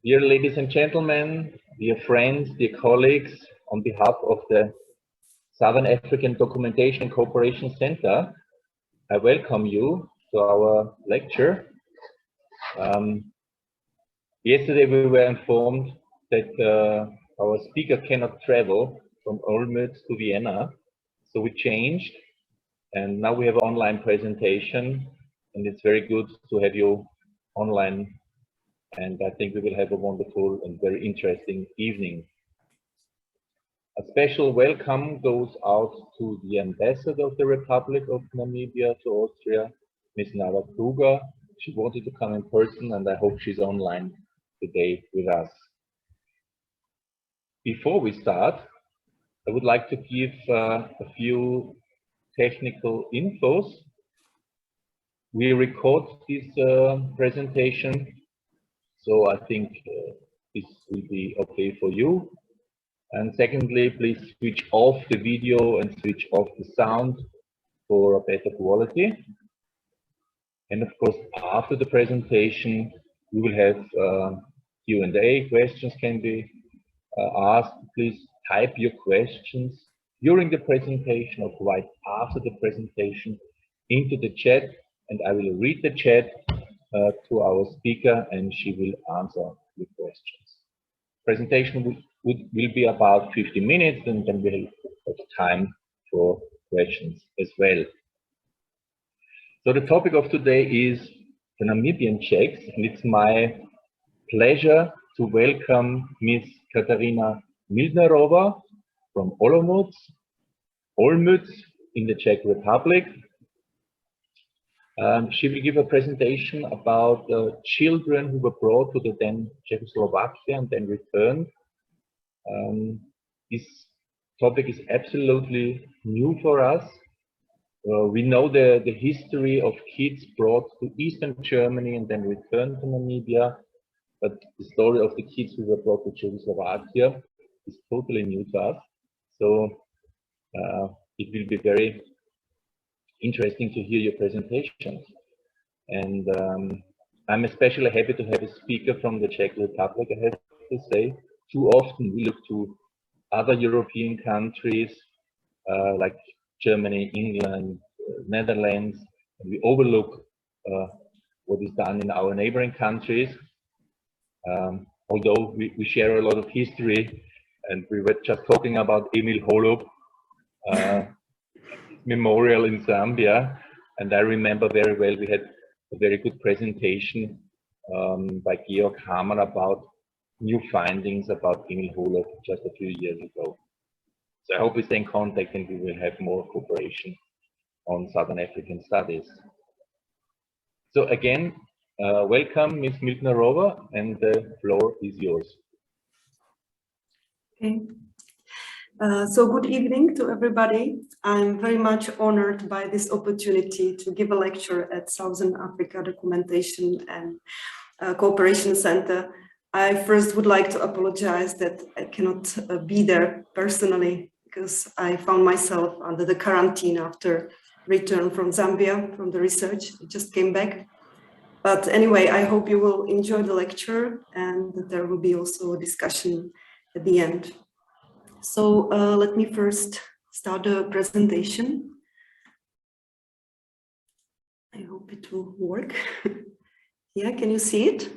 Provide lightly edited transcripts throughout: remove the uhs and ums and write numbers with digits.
Dear ladies and gentlemen, dear friends, dear colleagues, on behalf of the Southern African Documentation and Cooperation Center, I welcome you to our lecture. Yesterday we were informed that our speaker cannot travel from Olomouc to Vienna, so we changed, and now we have an online presentation, and it's very good to have you online, and I think we will have a wonderful and very interesting evening. A special welcome goes out to the Ambassador of the Republic of Namibia to Austria, Ms. Nava Kruger. She wanted to come in person, and I hope she's online today with us. Before we start, I would like to give a few technical infos. We record this presentation, so I think this will be okay for you. And secondly, please switch off the video and switch off the sound for a better quality. And of course, after the presentation, we will have Q&A. Questions can be asked. Please type your questions during the presentation or right after the presentation into the chat, and I will read the chat to our speaker, and she will answer the questions. Presentation will be about 50 minutes, and then we'll have time for questions as well. So the topic of today is the Namibian Czechs, and it's my pleasure to welcome Ms. Kateřina Mildnerová from Olomouc in the Czech Republic. She will give a presentation about children who were brought to the then Czechoslovakia and then returned. This topic is absolutely new for us. We know the history of kids brought to Eastern Germany and then returned to Namibia, but the story of the kids who were brought to Czechoslovakia is totally new to us. So it will be very interesting to hear your presentations. And I'm especially happy to have a speaker from the Czech Republic, I have to say. Too often we look to other European countries like Germany, England, Netherlands, and we overlook what is done in our neighboring countries. Although we share a lot of history, and we were just talking about Emil Holub memorial in Zambia, and I remember very well we had a very good presentation by Georg Hamann about new findings about Emil Holub just a few years ago. So I hope we stay in contact and we will have more cooperation on Southern African studies. So again, welcome Ms. Mildnerová, and the floor is yours. Okay. So good evening to everybody. I'm very much honored by this opportunity to give a lecture at Southern Africa Documentation and Cooperation Center. I first would like to apologize that I cannot be there personally because I found myself under the quarantine after return from Zambia from the research. I just came back. But anyway, I hope you will enjoy the lecture and that there will be also a discussion at the end. So let me first start the presentation. I hope it will work. Yeah, can you see it?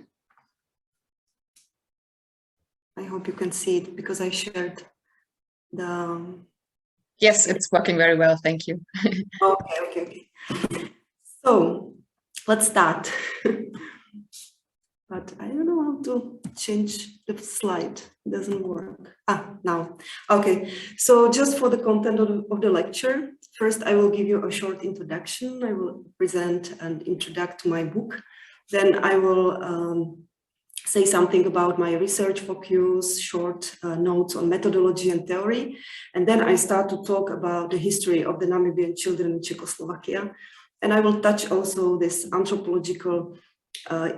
I hope you can see it because I shared the... Yes, it's working very well, thank you. Okay. So let's start. But I don't know how to change the slide. It doesn't work. Now. Okay, so just for the content of the lecture, first I will give you a short introduction. I will present and introduce my book. Then I will say something about my research focus, short notes on methodology and theory. And then I start to talk about the history of the Namibian children in Czechoslovakia. And I will touch also this anthropological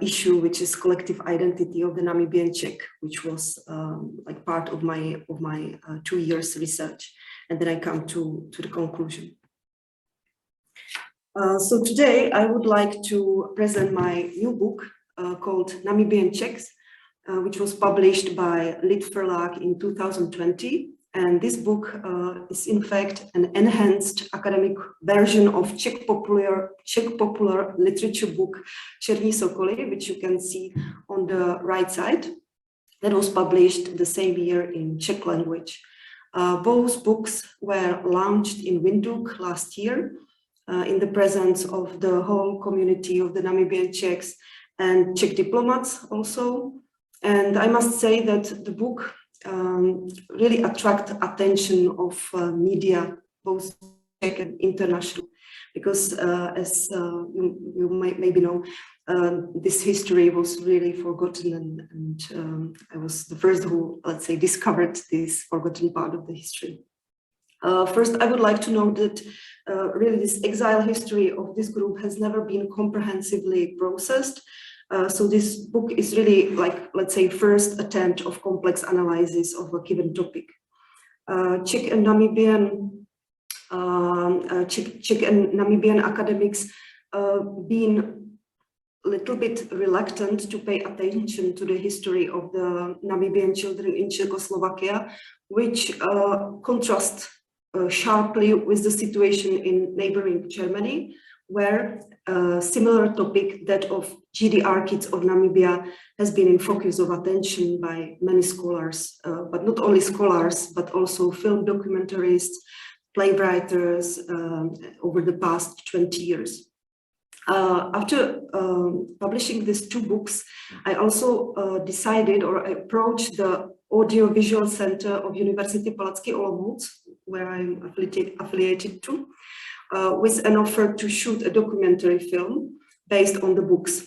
issue, which is collective identity of the Namibian Czech, which was like part of my 2 years research. And then I come to the conclusion. So today I would like to present my new book called Namibian Czechs, which was published by Lit Verlag in 2020. And this book is in fact an enhanced academic version of Czech popular literature book Černí sokoly, which you can see on the right side. That was published the same year in Czech language. Both books were launched in Windhoek last year in the presence of the whole community of the Namibian Czechs and Czech diplomats also. And I must say that the book really attract attention of media, both Czech and international, because as you might maybe know, this history was really forgotten, and I was the first who, let's say, discovered this forgotten part of the history. First, I would like to note that really this exile history of this group has never been comprehensively processed. So this book is really like, let's say, first attempt of complex analysis of a given topic. Czech and Namibian academics been a little bit reluctant to pay attention to the history of the Namibian children in Czechoslovakia, which contrasts sharply with the situation in neighboring Germany, where a similar topic, that of GDR kids of Namibia, has been in focus of attention by many scholars, but not only scholars, but also film documentarists, playwriters over the past 20 years. After publishing these two books, I also decided, or I approached the Audiovisual Center of University Palacký Olomouc, where I'm affiliated to, with an offer to shoot a documentary film based on the books.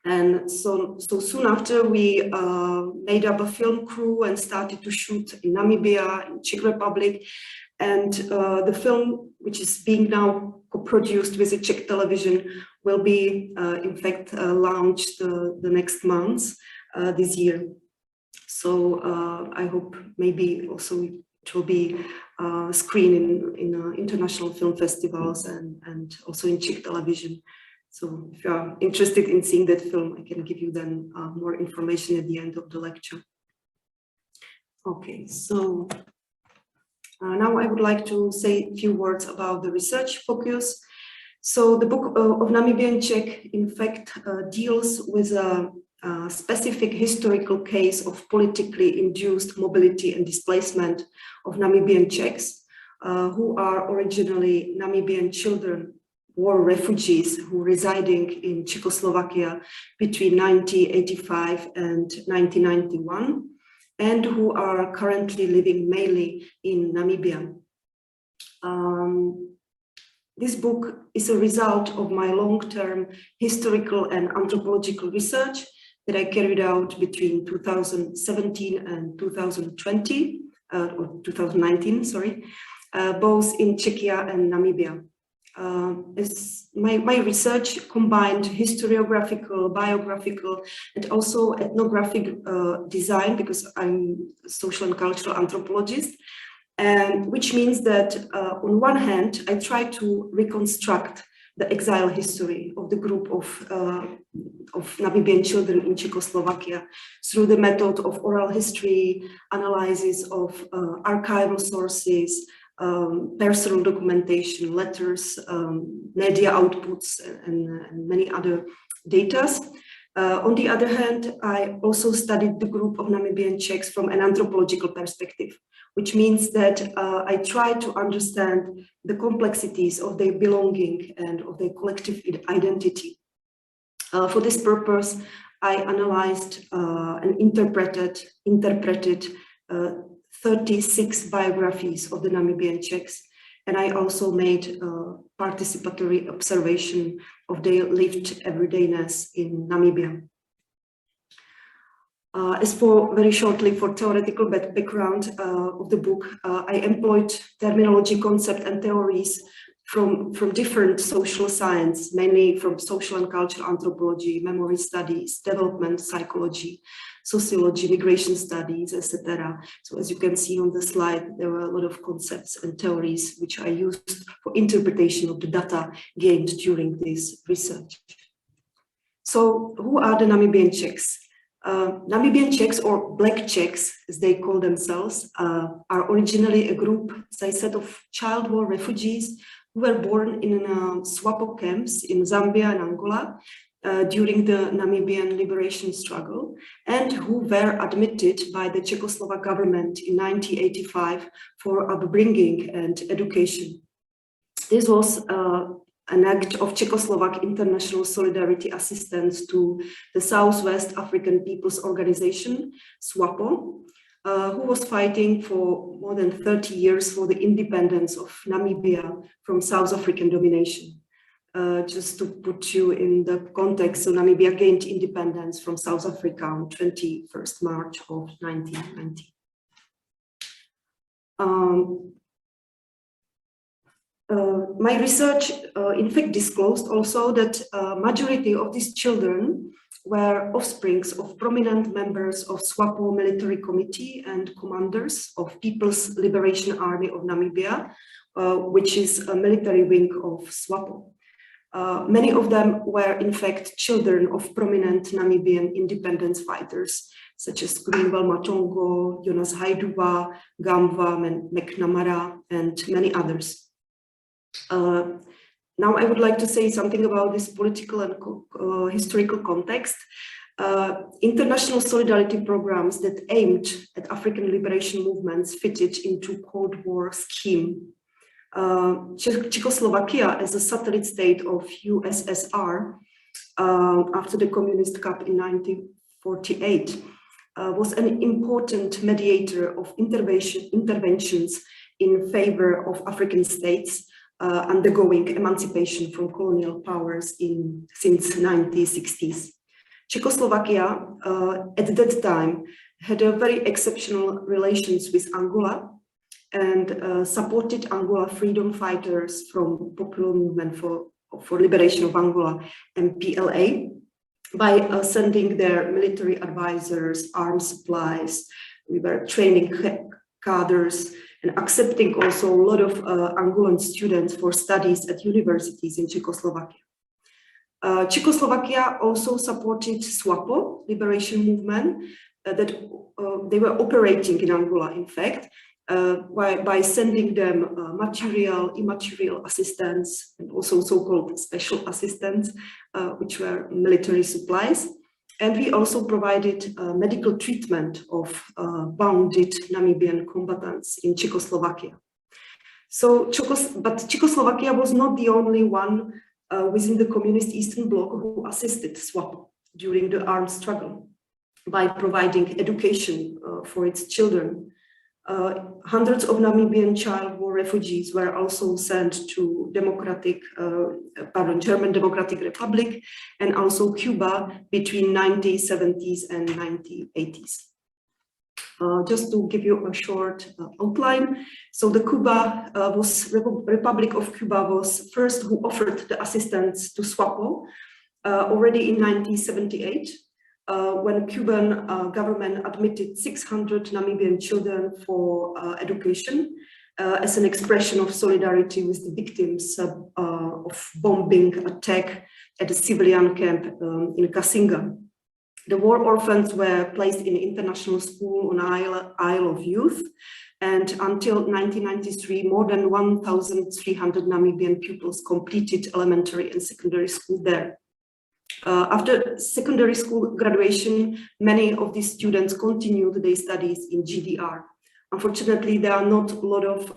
And so soon after, we made up a film crew and started to shoot in Namibia, in Czech Republic. And the film, which is being now co-produced with the Czech television, will be in fact launched the next months this year. So I hope maybe also it will be screened in international film festivals and also in Czech television. So if you are interested in seeing that film, I can give you then more information at the end of the lecture. Okay, so now I would like to say a few words about the research focus. So the book of Namibian Czech, in fact, deals with a specific historical case of politically induced mobility and displacement of Namibian Czechs, who are originally Namibian children, war refugees who residing in Czechoslovakia between 1985 and 1991, and who are currently living mainly in Namibia. This book is a result of my long-term historical and anthropological research that I carried out between 2017 and 2020, or 2019, sorry, both in Czechia and Namibia. My research combined historiographical, biographical, and also ethnographic design, because I'm a social and cultural anthropologist, and which means that on one hand, I try to reconstruct the exile history of the group of Namibian children in Czechoslovakia through the method of oral history, analysis of archival sources, personal documentation, letters, media outputs, and many other data. On the other hand, I also studied the group of Namibian Czechs from an anthropological perspective, which means that I try to understand the complexities of their belonging and of their collective identity. For this purpose, I analyzed and interpreted 36 biographies of the Namibian Czechs, and I also made participatory observation of their lived everydayness in Namibia. As for very shortly for theoretical background of the book, I employed terminology, concept, and theories from different social science, mainly from social and cultural anthropology, memory studies, development psychology, sociology, migration studies, etc. So as you can see on the slide, there were a lot of concepts and theories which I used for interpretation of the data gained during this research. So who are the Namibian Czechs? Namibian Czechs, or Black Czechs, as they call themselves, are originally a group, as I said, of child war refugees who were born in SWAPO camps in Zambia and Angola during the Namibian liberation struggle, and who were admitted by the Czechoslovak government in 1985 for upbringing and education. This was an act of Czechoslovak international solidarity assistance to the Southwest African People's Organization, SWAPO, who was fighting for more than 30 years for the independence of Namibia from South African domination. Just to put you in the context, so Namibia gained independence from South Africa on 21st March of 1990. My research, in fact, disclosed also that majority of these children were offsprings of prominent members of SWAPO military committee and commanders of People's Liberation Army of Namibia, which is a military wing of SWAPO. Many of them were, in fact, children of prominent Namibian independence fighters, such as Greenwell Matongo, Jonas Haiduwa, Gamva, McNamara, and many others. Now I would like to say something about this political and historical context. International solidarity programs that aimed at African liberation movements fitted into Cold War scheme. Czechoslovakia, as a satellite state of USSR after the communist coup in 1948, was an important mediator of interventions in favor of African states undergoing emancipation from colonial powers since 1960s. Czechoslovakia at that time had a very exceptional relations with Angola and supported Angola freedom fighters from Popular Movement for Liberation of Angola, MPLA, by sending their military advisors, arms supplies. We were training cadres and accepting also a lot of Angolan students for studies at universities in Czechoslovakia. Czechoslovakia also supported SWAPO liberation movement that they were operating in Angola, in fact, by sending them material, immaterial assistance, and also so-called special assistance, which were military supplies. And we also provided medical treatment of wounded Namibian combatants in Czechoslovakia. But Czechoslovakia was not the only one within the communist Eastern Bloc who assisted SWAPO during the armed struggle by providing education for its children. Hundreds of Namibian child war refugees were also sent to German Democratic Republic and also Cuba between 1970s and 1980s. Just to give you a short outline, so the Republic of Cuba was first who offered the assistance to SWAPO already in 1978. When Cuban government admitted 600 Namibian children for education as an expression of solidarity with the victims of bombing attack at a civilian camp in Kasinga. The war orphans were placed in international school on Isle of Youth, and until 1993, more than 1,300 Namibian pupils completed elementary and secondary school there. After secondary school graduation, many of these students continued their studies in GDR. Unfortunately, there are not a lot of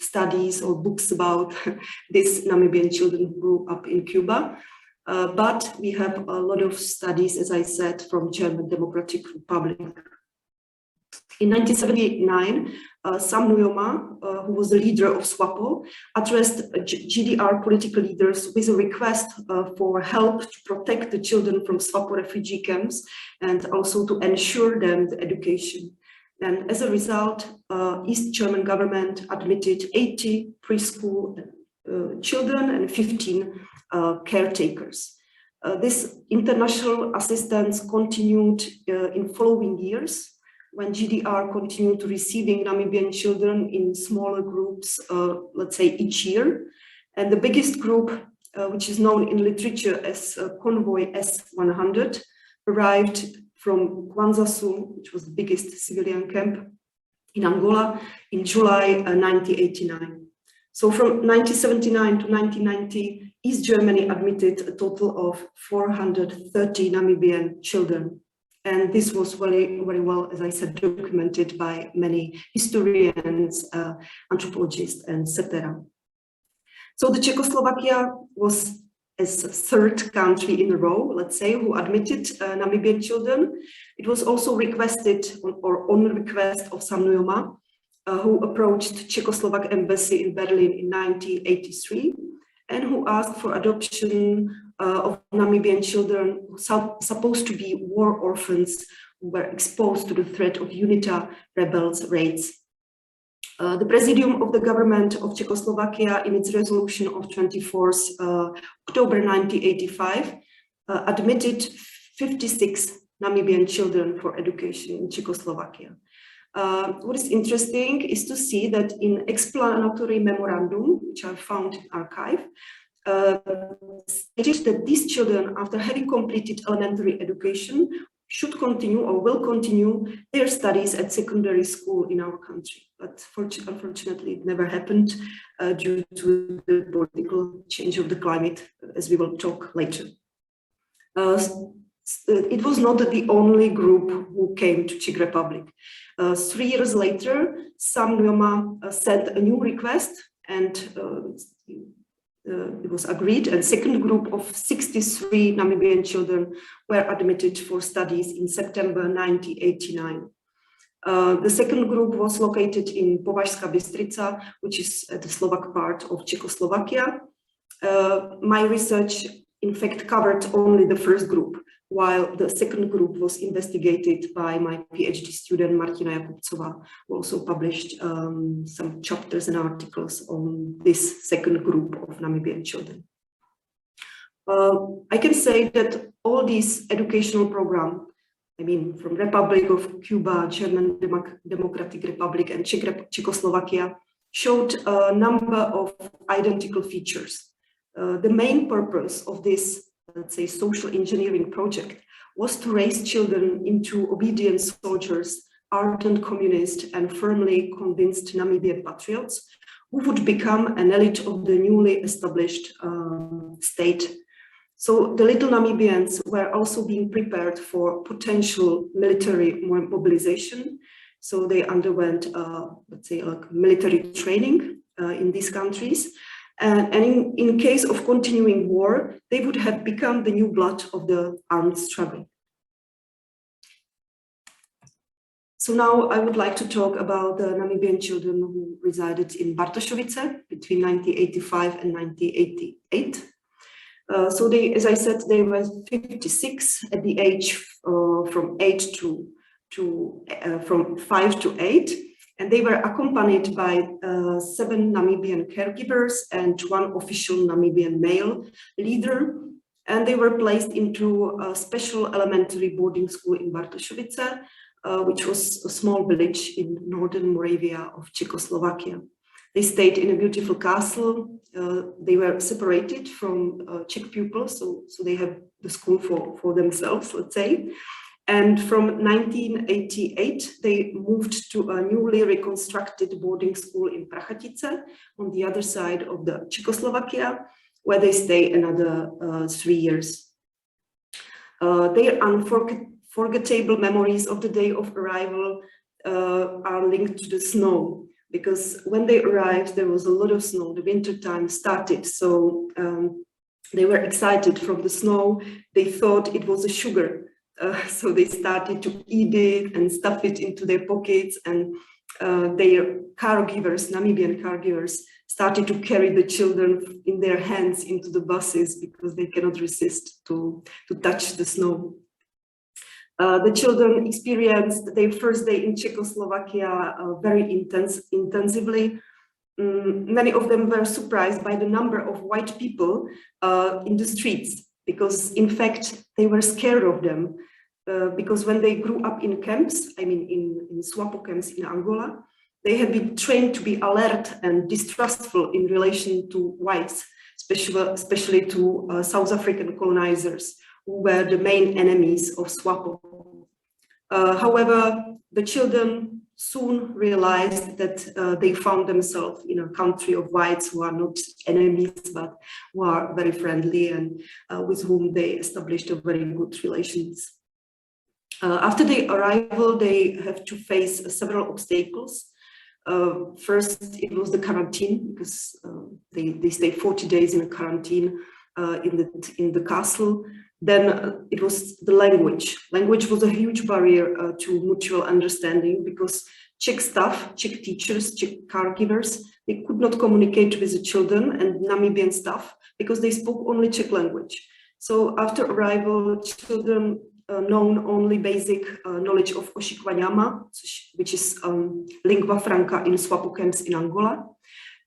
studies or books about these Namibian children who grew up in Cuba, but we have a lot of studies, as I said, from German Democratic Republic. In 1979, Sam Nujoma, who was the leader of SWAPO, addressed GDR political leaders with a request for help to protect the children from SWAPO refugee camps and also to ensure them the education. And as a result, East German government admitted 80 preschool children and 15 caretakers. This international assistance continued in following years, when GDR continued receiving Namibian children in smaller groups, let's say each year. And the biggest group, which is known in literature as Convoy S100, arrived from Kwanzasu, which was the biggest civilian camp in Angola, in July 1989. So from 1979 to 1990, East Germany admitted a total of 430 Namibian children. And this was very, very well, as I said, documented by many historians, anthropologists, and etc. So the Czechoslovakia was as a third country in a row, let's say, who admitted Namibian children. It was also requested, or on request of Sam Nujoma, who approached Czechoslovak embassy in Berlin in 1983, and who asked for adoption of Namibian children who supposed to be war orphans who were exposed to the threat of UNITA rebels' raids. The Presidium of the Government of Czechoslovakia, in its resolution of 24th October 1985, admitted 56 Namibian children for education in Czechoslovakia. What is interesting is to see that in explanatory memorandum, which I found in archive, stated that these children, after having completed elementary education, should continue or will continue their studies at secondary school in our country. But unfortunately, it never happened due to the political change of the climate, as we will talk later. It was not the only group who came to Czech Republic. 3 years later, Sam Nujoma sent a new request, and it was agreed, and second group of 63 Namibian children were admitted for studies in September 1989. The second group was located in Považská Bystrica, which is the Slovak part of Czechoslovakia. My research, in fact, covered only the first group, while the second group was investigated by my PhD student Martina Jakubcová, who also published some chapters and articles on this second group of Namibian children. I can say that all these educational programs, I mean, from Republic of Cuba, German Democratic Republic, and Czechoslovakia, showed a number of identical features. The main purpose of this, let's say, social engineering project was to raise children into obedient soldiers, ardent communists, and firmly convinced Namibian patriots who would become an elite of the newly established state. So the little Namibians were also being prepared for potential military mobilization. So they underwent, let's say, like military training in these countries. And in case of continuing war, they would have become the new blood of the armed struggle. So now I would like to talk about the Namibian children who resided in Bartošovice between 1985 and 1988. So they, as I said, they were 56 at the age from 5 to 8. And they were accompanied by 7 Namibian caregivers and 1 official Namibian male leader. And they were placed into a special elementary boarding school in Bartošovice, which was a small village in northern Moravia of Czechoslovakia. They stayed in a beautiful castle. They were separated from Czech pupils, so they have the school for themselves, let's say. And from 1988, they moved to a newly reconstructed boarding school in Prachatice on the other side of the Czechoslovakia, where they stay another 3 years. Their unforgettable memories of the day of arrival are linked to the snow, because when they arrived, there was a lot of snow. The winter time started, so they were excited from the snow. They thought it was a sugar. So they started to eat it and stuff it into their pockets, and their caregivers, Namibian caregivers, started to carry the children in their hands into the buses because they cannot resist to touch the snow. The children experienced their first day in Czechoslovakia very intensively. Many of them were surprised by the number of white people in the streets, because in fact they were scared of them. Because when they grew up in camps, I mean in SWAPO camps in Angola, they had been trained to be alert and distrustful in relation to whites, especially to South African colonizers, who were the main enemies of SWAPO. However, the children soon realized that they found themselves in a country of whites who are not enemies, but who are very friendly and with whom they established a very good relations. After their arrival, they have to face several obstacles. First, it was the quarantine, because they stay 40 days in a quarantine in the castle. Then it was the language. Language was a huge barrier to mutual understanding, because Czech staff, Czech teachers, Czech caregivers, they could not communicate with the children and Namibian staff because they spoke only Czech language. So after arrival, children known only basic knowledge of Oshikwanyama, which is lingua franca in SWAPO camps in Angola.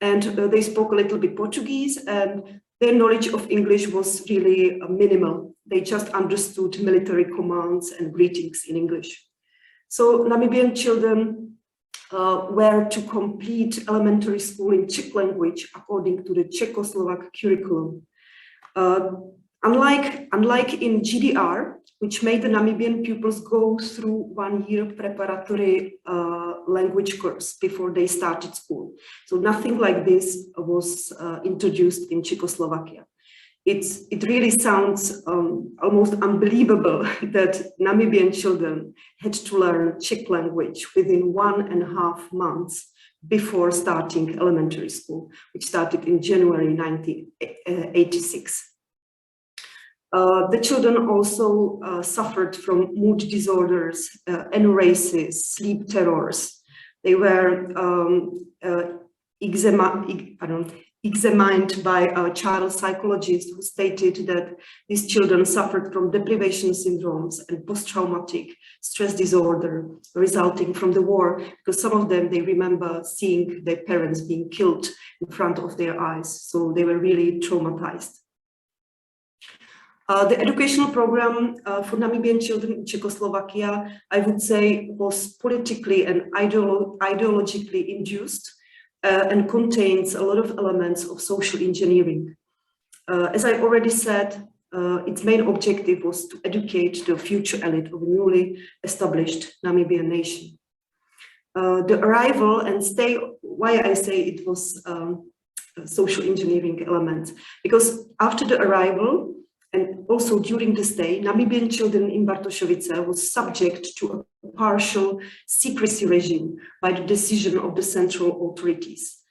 And they spoke a little bit Portuguese, and their knowledge of English was really minimal. They just understood military commands and greetings in English. So Namibian children were to complete elementary school in Czech language according to the Czechoslovak curriculum. Unlike in GDR, which made the Namibian pupils go through 1 year preparatory language course before they started school. So nothing like this was introduced in Czechoslovakia. It really sounds almost unbelievable that Namibian children had to learn Czech language within 1.5 months before starting elementary school, which started in January 1986. The children also suffered from mood disorders, enuresis, sleep terrors. They were examined by a child psychologist who stated that these children suffered from deprivation syndromes and post-traumatic stress disorder resulting from the war, because some of them, they remember seeing their parents being killed in front of their eyes. So they were really traumatized. The educational program for Namibian children in Czechoslovakia, I would say, was politically and ideologically induced and contains a lot of elements of social engineering. As I already said, its main objective was to educate the future elite of a newly established Namibian nation. The arrival and stay, why I say it was a social engineering element, because after the arrival, and also during the stay, Namibian children in Bartošovice was subject to a partial secrecy regime by the decision of the central authorities.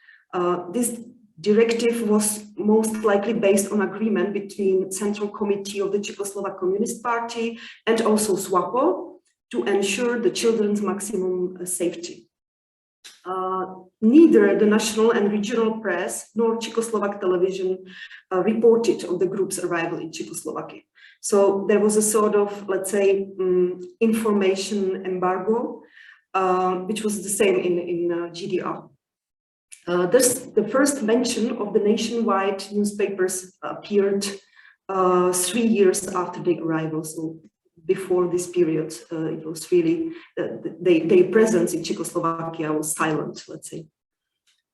This directive was most likely based on agreement between Central Committee of the Czechoslovak Communist Party and also SWAPO to ensure the children's maximum safety. Neither the national and regional press nor Czechoslovak television reported on the group's arrival in Czechoslovakia. So there was a sort of, let's say, information embargo, which was the same in GDR. The first mention of the nationwide newspapers appeared 3 years after the arrival. So before this period, it was really, their presence in Czechoslovakia was silent, let's say.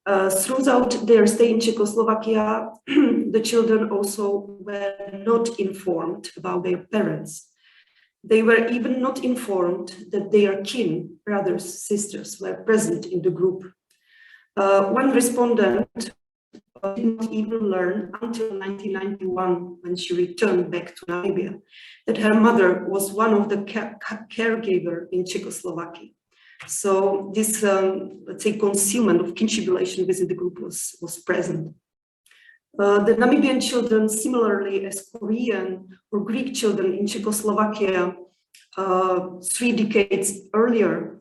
Throughout their stay in Czechoslovakia, the children also were not informed about their parents. They were even not informed that their kin, brothers, sisters, were present in the group. One respondent did not even learn until 1991, when she returned back to Namibia, that her mother was one of the caregivers in Czechoslovakia. So this, let's say, concealment of kinship relation within the group was present. The Namibian children, similarly as Korean or Greek children in Czechoslovakia 3 decades earlier,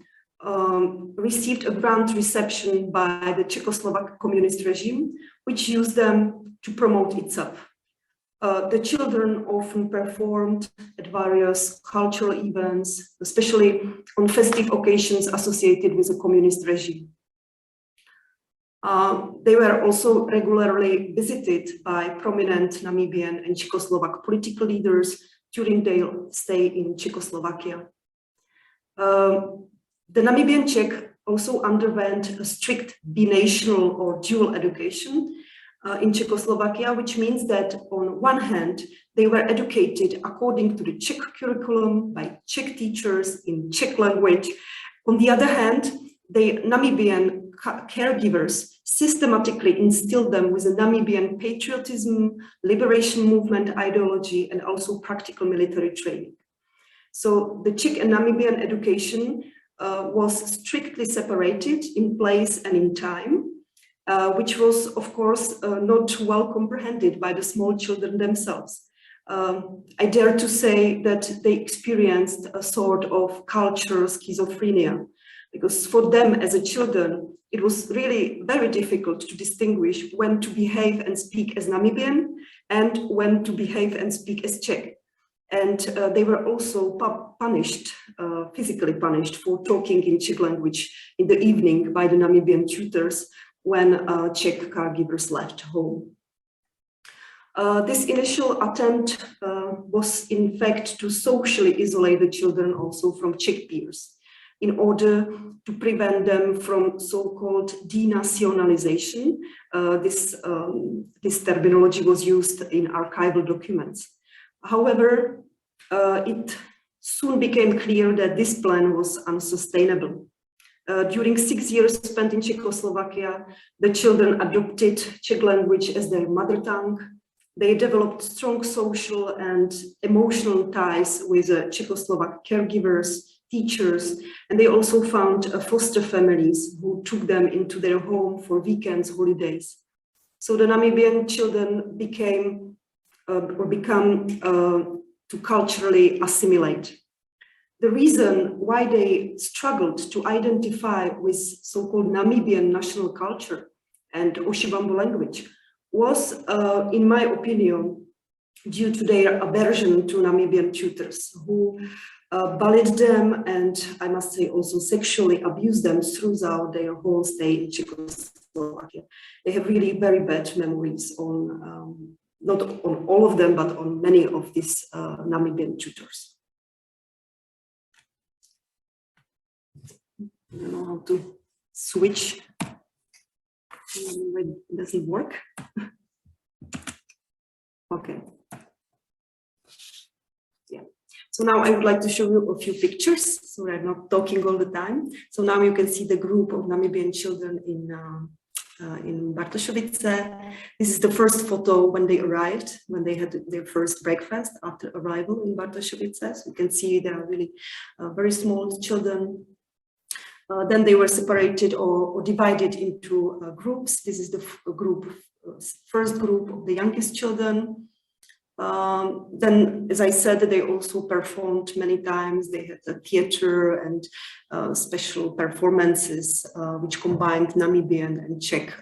received a grand reception by the Czechoslovak communist regime, which used them to promote itself. The children often performed at various cultural events, especially on festive occasions associated with the communist regime. They were also regularly visited by prominent Namibian and Czechoslovak political leaders during their stay in Czechoslovakia. The Namibian Czech also underwent a strict binational or dual education, in Czechoslovakia, which means that on one hand, they were educated according to the Czech curriculum by Czech teachers in Czech language. On the other hand, the Namibian caregivers systematically instilled them with a Namibian patriotism, liberation movement ideology, and also practical military training. So the Czech and Namibian education was strictly separated in place and in time, which was, of course, not well comprehended by the small children themselves. I dare to say that they experienced a sort of cultural schizophrenia, because for them as a children, it was really very difficult to distinguish when to behave and speak as Namibian and when to behave and speak as Czech. And they were also punished, physically punished, for talking in Czech language in the evening by the Namibian tutors when Czech caregivers left home. This initial attempt was in fact to socially isolate the children also from Czech peers in order to prevent them from so-called denationalization. This terminology was used in archival documents. However, it soon became clear that this plan was unsustainable. During 6 years spent in Czechoslovakia, the children adopted Czech language as their mother tongue. They developed strong social and emotional ties with Czechoslovak caregivers, teachers, and they also found foster families who took them into their home for weekends, holidays. So the Namibian children become to culturally assimilate. The reason why they struggled to identify with so-called Namibian national culture and Oshibambo language was, in my opinion, due to their aversion to Namibian tutors who bullied them and, I must say, also sexually abused them throughout their whole stay in Czechoslovakia. They have really very bad memories on, not on all of them, but on many of these Namibian tutors. I don't know how to switch. It doesn't work. Okay. Yeah. So now I would like to show you a few pictures, so I'm not talking all the time. So now you can see the group of Namibian children in Bartošovice. This is the first photo when they arrived, when they had their first breakfast after arrival in Bartošovice. So you can see they are really very small children. Then they were separated or divided into groups. This is the first group of the youngest children. Then, as I said, they also performed many times. They had a theater and special performances which combined Namibian and Czech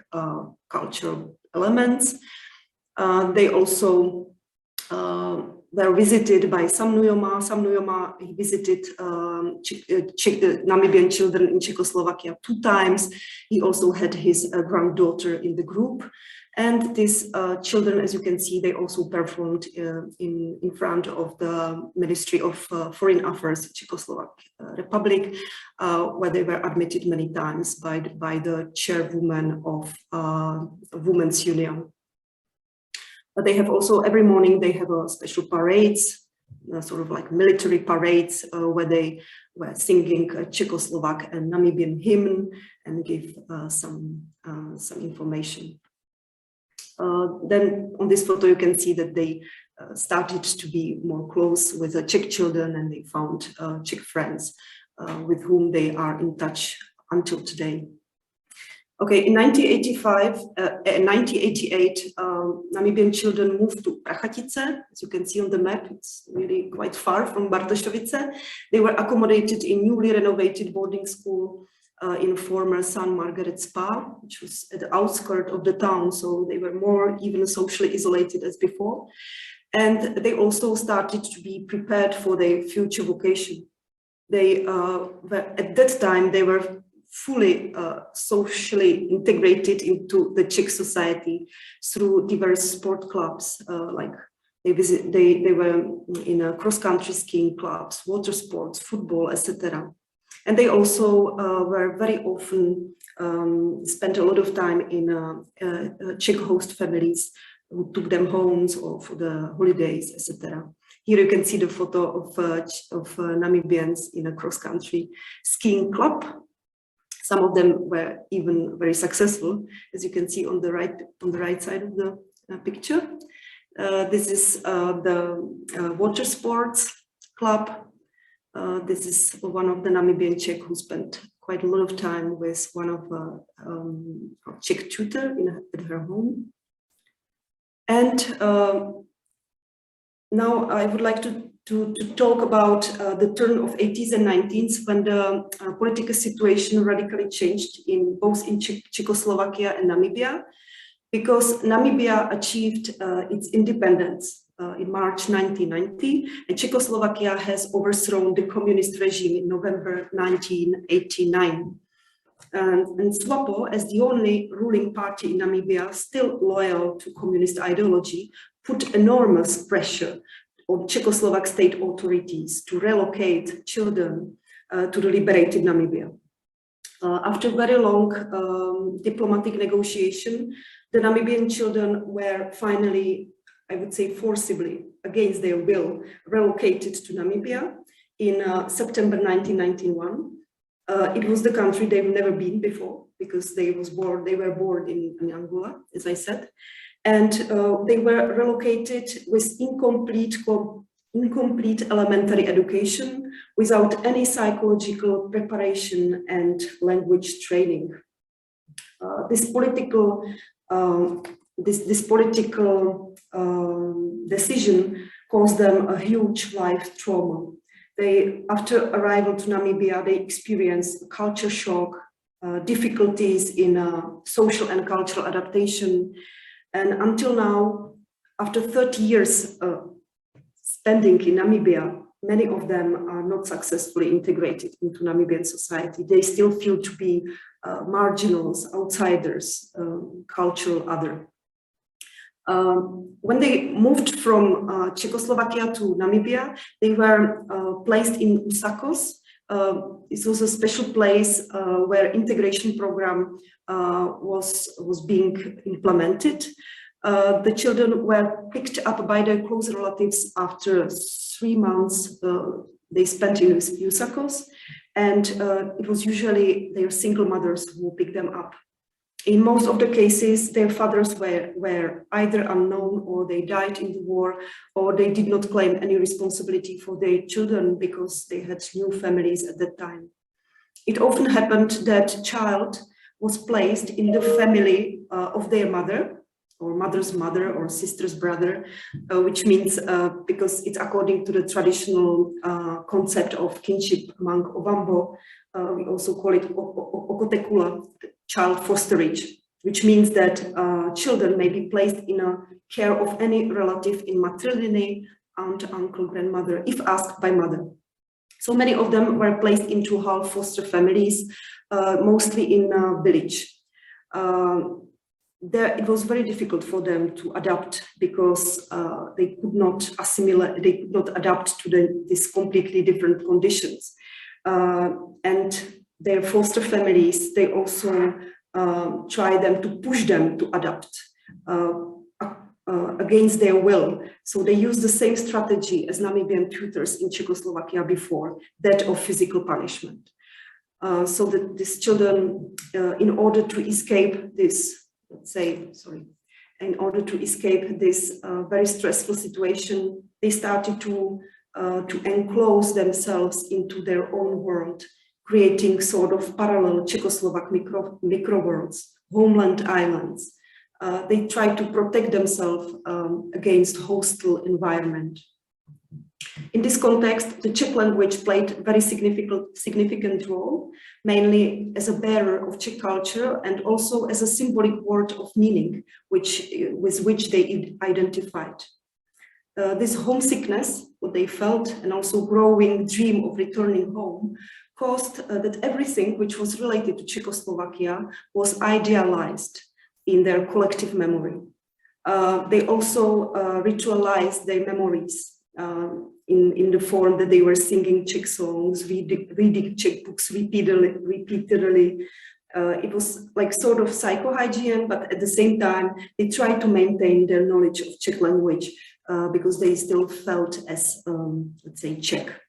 cultural elements. They also were visited by Sam Nujoma. Sam Nujoma visited the Namibian children in Czechoslovakia 2 times. He also had his granddaughter in the group. And these children, as you can see, they also performed in front of the Ministry of Foreign Affairs, Czechoslovak Republic, where they were admitted many times by the chairwoman of Women's Union. But they have also, every morning, they have a special parades, sort of like military parades, where they were singing a Czechoslovak and Namibian hymn and give some information. Then on this photo, you can see that they started to be more close with the Czech children, and they found Czech friends with whom they are in touch until today. Okay, in 1988, Namibian children moved to Prachatice. As you can see on the map, it's really quite far from Bartošovice. They were accommodated in newly renovated boarding school in former St. Margaret Spa, which was at the outskirts of the town, so they were more even socially isolated as before. And they also started to be prepared for their future vocation. They at that time, they were fully socially integrated into the Czech society through diverse sport clubs, like they were in cross-country skiing clubs, water sports, football, etc. And they also were very often spent a lot of time in Czech host families who took them homes or for the holidays, etc. Here you can see the photo of Namibians in a cross-country skiing club. Some of them were even very successful, as you can see on the right side of the picture. This is the water sports club. This is one of the Namibian Czech who spent quite a lot of time with one of a Czech tutor at her home. And now I would like to talk about the turn of 80s and 90s when the political situation radically changed in both in Czechoslovakia and Namibia, because Namibia achieved its independence in March 1990, and Czechoslovakia has overthrown the communist regime in November 1989. And SWAPO, as the only ruling party in Namibia still loyal to communist ideology, put enormous pressure on Czechoslovak state authorities to relocate children to the liberated Namibia. After very long diplomatic negotiation, the Namibian children were finally, I would say forcibly, against their will, relocated to Namibia in September 1991. It was the country they've never been before because they were born in Angola, as I said, and they were relocated with incomplete elementary education, without any psychological preparation and language training. This political decision caused them a huge life trauma. After arrival to Namibia, they experienced culture shock, difficulties in social and cultural adaptation. And until now, after 30 years spending in Namibia, many of them are not successfully integrated into Namibian society. They still feel to be marginals, outsiders, cultural other. When they moved from Czechoslovakia to Namibia, they were placed in Usakos. This was a special place where integration program was being implemented. The children were picked up by their close relatives after 3 months they spent in Usakos, and it was usually their single mothers who picked them up. In most of the cases, their fathers were either unknown, or they died in the war, or they did not claim any responsibility for their children because they had new families at that time. It often happened that child was placed in the family of their mother, or mother's mother, or sister's brother, which means, because it's according to the traditional concept of kinship among Ovambo, we also call it Okotekula, child fosterage, which means that children may be placed in a care of any relative in matrilineal, aunt, uncle, grandmother, if asked by mother. So many of them were placed into half foster families, mostly in a village. It was very difficult for them to adapt because they could not assimilate, they could not adapt to these completely different conditions. And their foster families, they also try them to push them to adapt against their will. So they use the same strategy as Namibian tutors in Czechoslovakia before, that of physical punishment. So that these children, in order to escape this, in order to escape this very stressful situation, they started to enclose themselves into their own world, creating sort of parallel Czechoslovak micro worlds, homeland islands. They try to protect themselves against hostile environment. In this context, the Czech language played a very significant role, mainly as a bearer of Czech culture and also as a symbolic word of meaning, with which they identified. This homesickness, what they felt, and also growing dream of returning home, caused that everything which was related to Czechoslovakia was idealized in their collective memory. They also ritualized their memories. in the form that they were singing Czech songs, reading Czech books repeatedly. It was like sort of psychohygiene, but at the same time, they tried to maintain their knowledge of Czech language because they still felt as, let's say, Czech.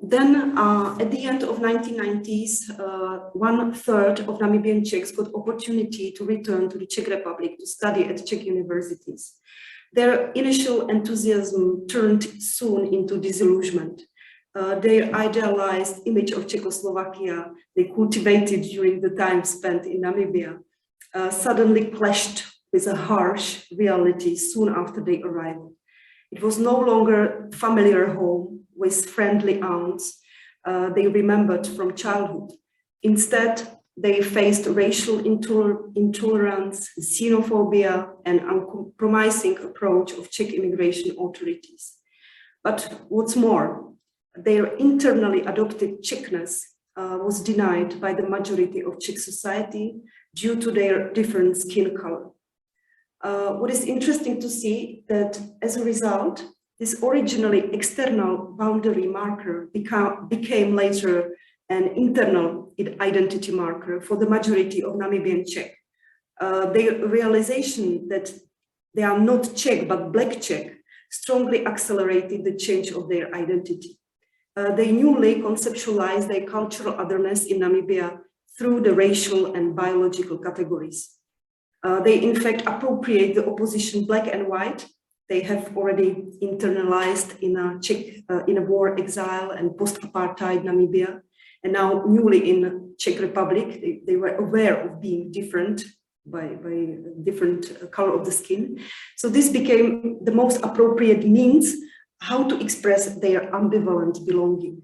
Then at the end of 1990s, 1/3 of Namibian Czechs got opportunity to return to the Czech Republic to study at Czech universities. Their initial enthusiasm turned soon into disillusionment. Their idealized image of Czechoslovakia they cultivated during the time spent in Namibia suddenly clashed with a harsh reality soon after their arrival. It was no longer familiar home with friendly aunts they remembered from childhood. Instead, they faced racial intolerance, xenophobia, and uncompromising approach of Czech immigration authorities. But what's more, their internally adopted Czechness was denied by the majority of Czech society due to their different skin color. What is interesting to see that as a result, this originally external boundary marker became later an internal identity marker for the majority of Namibian Czech. Their realization that they are not Czech but Black Czech strongly accelerated the change of their identity. They newly conceptualized their cultural otherness in Namibia through the racial and biological categories. They in fact appropriate the opposition black and white. They have already internalized in a war exile and post-apartheid Namibia, and now newly in Czech Republic, they were aware of being different by different color of the skin. So this became the most appropriate means how to express their ambivalent belonging.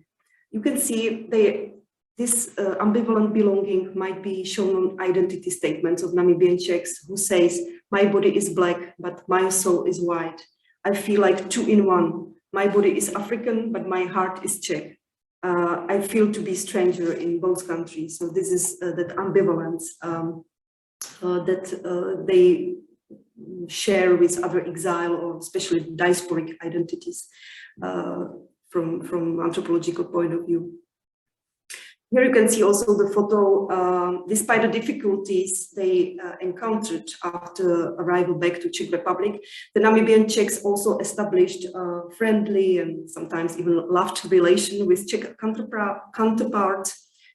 You can see this ambivalent belonging might be shown on identity statements of Namibian Czechs who says, my body is black, but my soul is white. I feel like two in one. My body is African, but my heart is Czech. I feel to be stranger in both countries. So this is that ambivalence that they share with other exile or especially diasporic identities from anthropological point of view. Here you can see also the photo, despite the difficulties they encountered after arrival back to Czech Republic, the Namibian Czechs also established a friendly and sometimes even loved relation with Czech counterparts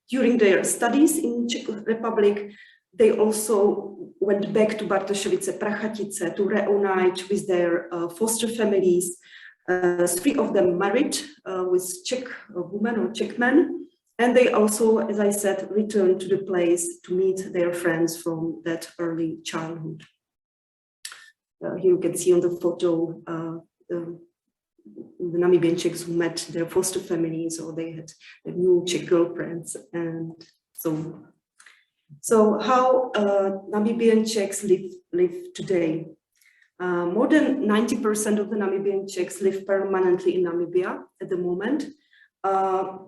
during their studies in Czech Republic. They also went back to Bartošovice, Prachatice to reunite with their foster families. 3 of them married with Czech women or Czech men. And they also, as I said, returned to the place to meet their friends from that early childhood. Here you can see on the photo the Namibian Czechs who met their foster families or they had new Czech girlfriends and so on. So how Namibian Czechs live today? More than 90% of the Namibian Czechs live permanently in Namibia at the moment.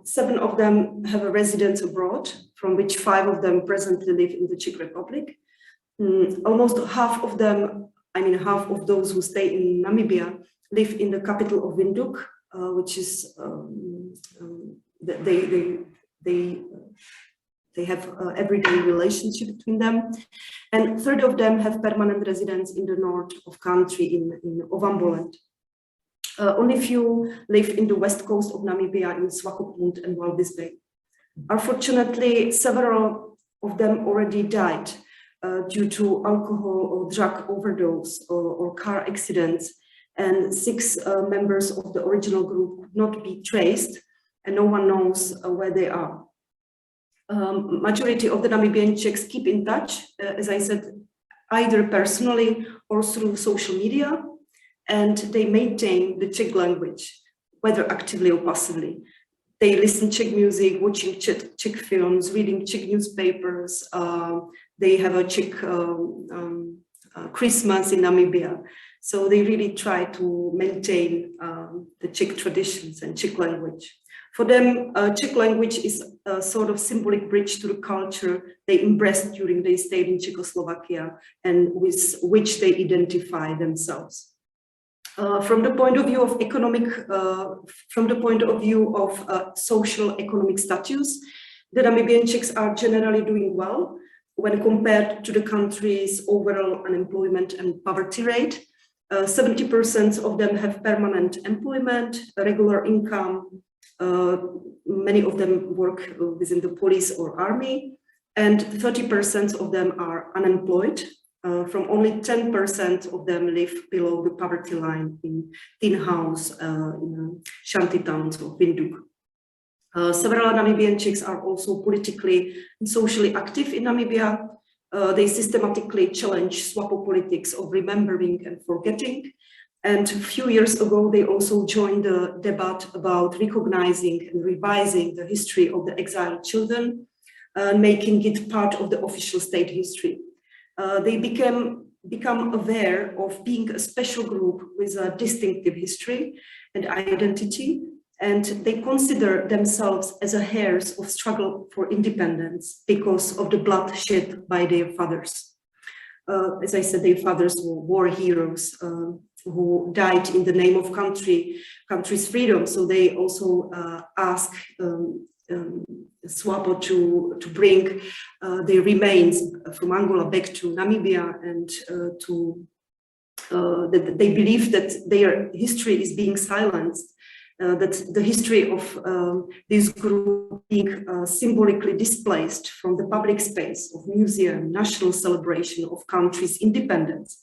7 of them have a residence abroad, from which 5 of them presently live in the Czech Republic. Almost half of them, I mean half of those who stay in Namibia, live in the capital of Windhoek, which is they have an everyday relationship between them. And 3 of them have permanent residence in the north of country in Ovamboland. Only few live in the west coast of Namibia in Swakopmund and Walvis Bay. Unfortunately, several of them already died due to alcohol or drug overdose or car accidents, and 6 members of the original group could not be traced, and no one knows where they are. Majority of the Namibian Czechs keep in touch, as I said, either personally or through social media, and they maintain the Czech language, whether actively or passively. They listen Czech music, watching Czech films, reading Czech newspapers. They have a Czech Christmas in Namibia. So they really try to maintain the Czech traditions and Czech language. For them, Czech language is a sort of symbolic bridge to the culture they embraced during their stay in Czechoslovakia and with which they identify themselves. From the point of view of social economic status, the Namibian Czechs are generally doing well when compared to the country's overall unemployment and poverty rate. 70% of them have permanent employment, regular income. Many of them work within the police or army, and 30% of them are unemployed. From only 10% of them live below the poverty line in tin house, in shanty towns of Windhoek. Several Namibian Czechs are also politically and socially active in Namibia. They systematically challenge SWAPO politics of remembering and forgetting. And a few years ago, they also joined the debate about recognizing and revising the history of the exiled children, making it part of the official state history. They become aware of being a special group with a distinctive history and identity, and they consider themselves as a heirs of struggle for independence because of the blood shed by their fathers. As I said, their fathers were war heroes who died in the name of country's freedom. So they also ask SWAPO to bring their remains from Angola back to Namibia, and that they believe that their history is being silenced, that the history of this group being symbolically displaced from the public space of museum, national celebration of country's independence,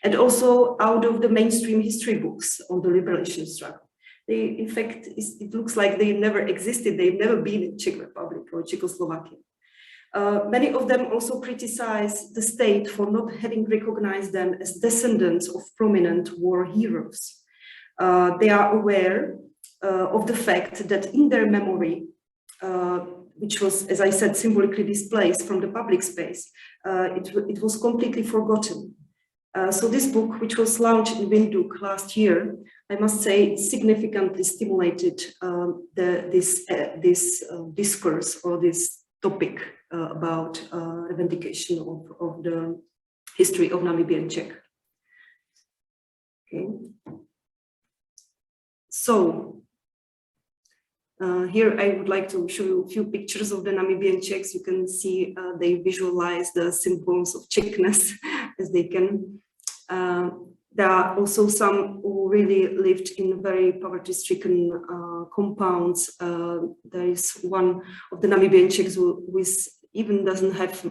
and also out of the mainstream history books on the liberation struggle. They, in fact, it looks like they never existed. They've never been in Czech Republic or Czechoslovakia. Many of them also criticize the state for not having recognized them as descendants of prominent war heroes. They are aware of the fact that in their memory, which was, as I said, symbolically displaced from the public space, it was completely forgotten. So this book, which was launched in Windhoek last year, I must say, significantly stimulated this discourse or this topic about revendication of the history of Namibian Czech. Okay. So here I would like to show you a few pictures of the Namibian Czechs. You can see they visualize the symbols of Czechness as they can. There are also some who really lived in very poverty-stricken compounds. There is one of the Namibian Czechs who even doesn't have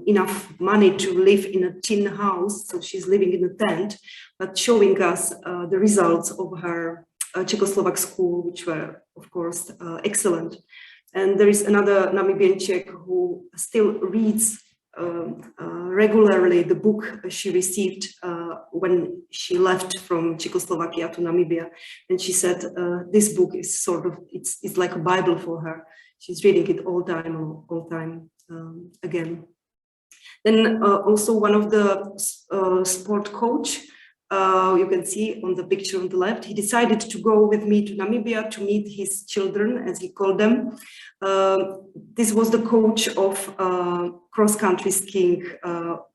enough money to live in a tin house, so she's living in a tent, but showing us the results of her Czechoslovak school, which were, of course, excellent. And there is another Namibian Czech who still reads regularly the book she received when she left from Czechoslovakia to Namibia, and she said this book is sort of it's like a Bible for her. She's reading it all time again. Then also one of the sport coach, you can see on the picture on the left, he decided to go with me to Namibia to meet his children, as he called them. This was the coach of cross-country skiing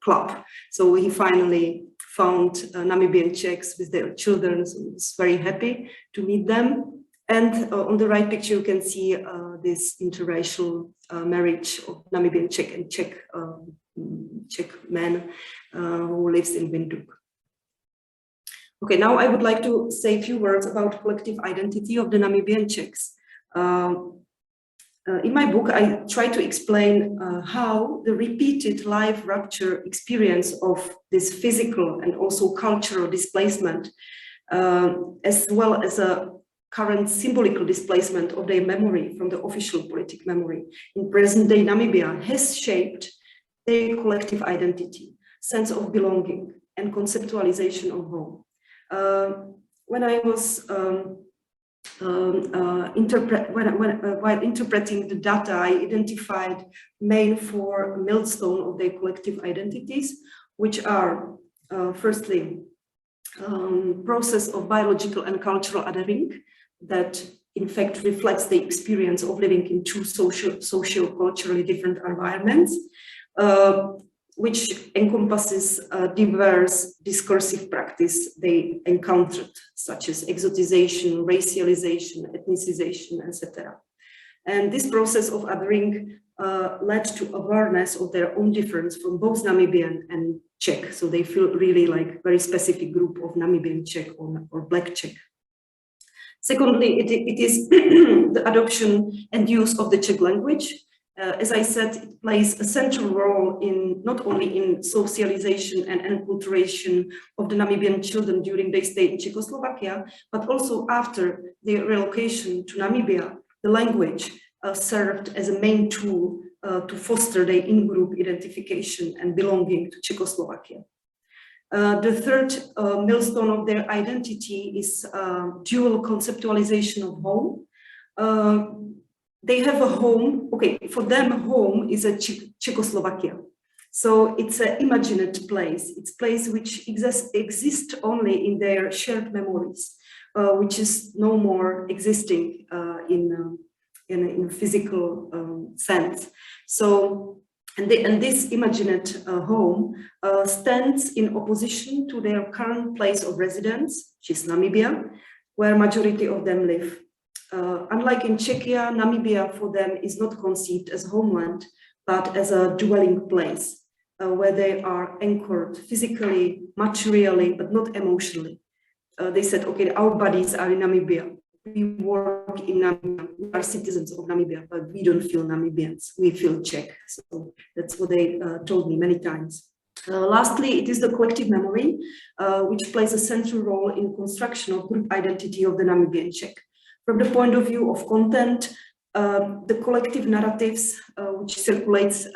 club. So he finally found Namibian Czechs with their children, so he was very happy to meet them. And on the right picture, you can see this interracial marriage of Namibian Czech and Czech man who lives in Windhoek. Okay, now I would like to say a few words about collective identity of the Namibian Czechs. In my book, I try to explain how the repeated life rupture experience of this physical and also cultural displacement, as well as a current symbolical displacement of their memory from the official politic memory in present-day Namibia, has shaped their collective identity, sense of belonging, and conceptualization of home. When I was while interpreting the data, I identified main four milestones of their collective identities, which are firstly process of biological and cultural othering that in fact reflects the experience of living in two socio-culturally different environments. which encompasses diverse discursive practice they encountered, such as exotization, racialization, ethnicization, etc. And this process of othering led to awareness of their own difference from both Namibian and Czech. So they feel really like very specific group of Namibian Czech or Black Czech. Secondly, it is the adoption and use of the Czech language. As I said, it plays a central role in not only in socialization and enculturation of the Namibian children during their stay in Czechoslovakia, but also after their relocation to Namibia. The language served as a main tool to foster their in-group identification and belonging to Czechoslovakia. The third milestone of their identity is dual conceptualization of home. They have a home, okay, for them home is a Czechoslovakia. So it's an imagined place. It's a place which exists only in their shared memories, which is no more existing in a physical sense. So, and this imagined home stands in opposition to their current place of residence, which is Namibia, where majority of them live. Unlike in Czechia, Namibia for them is not conceived as homeland, but as a dwelling place where they are anchored physically, materially, but not emotionally. They said, okay, our bodies are in Namibia. We work in Namibia. We are citizens of Namibia, but we don't feel Namibians. We feel Czech. So that's what they told me many times. Lastly, it is the collective memory, which plays a central role in construction of group identity of the Namibian Czech. From the point of view of content, the collective narratives which circulates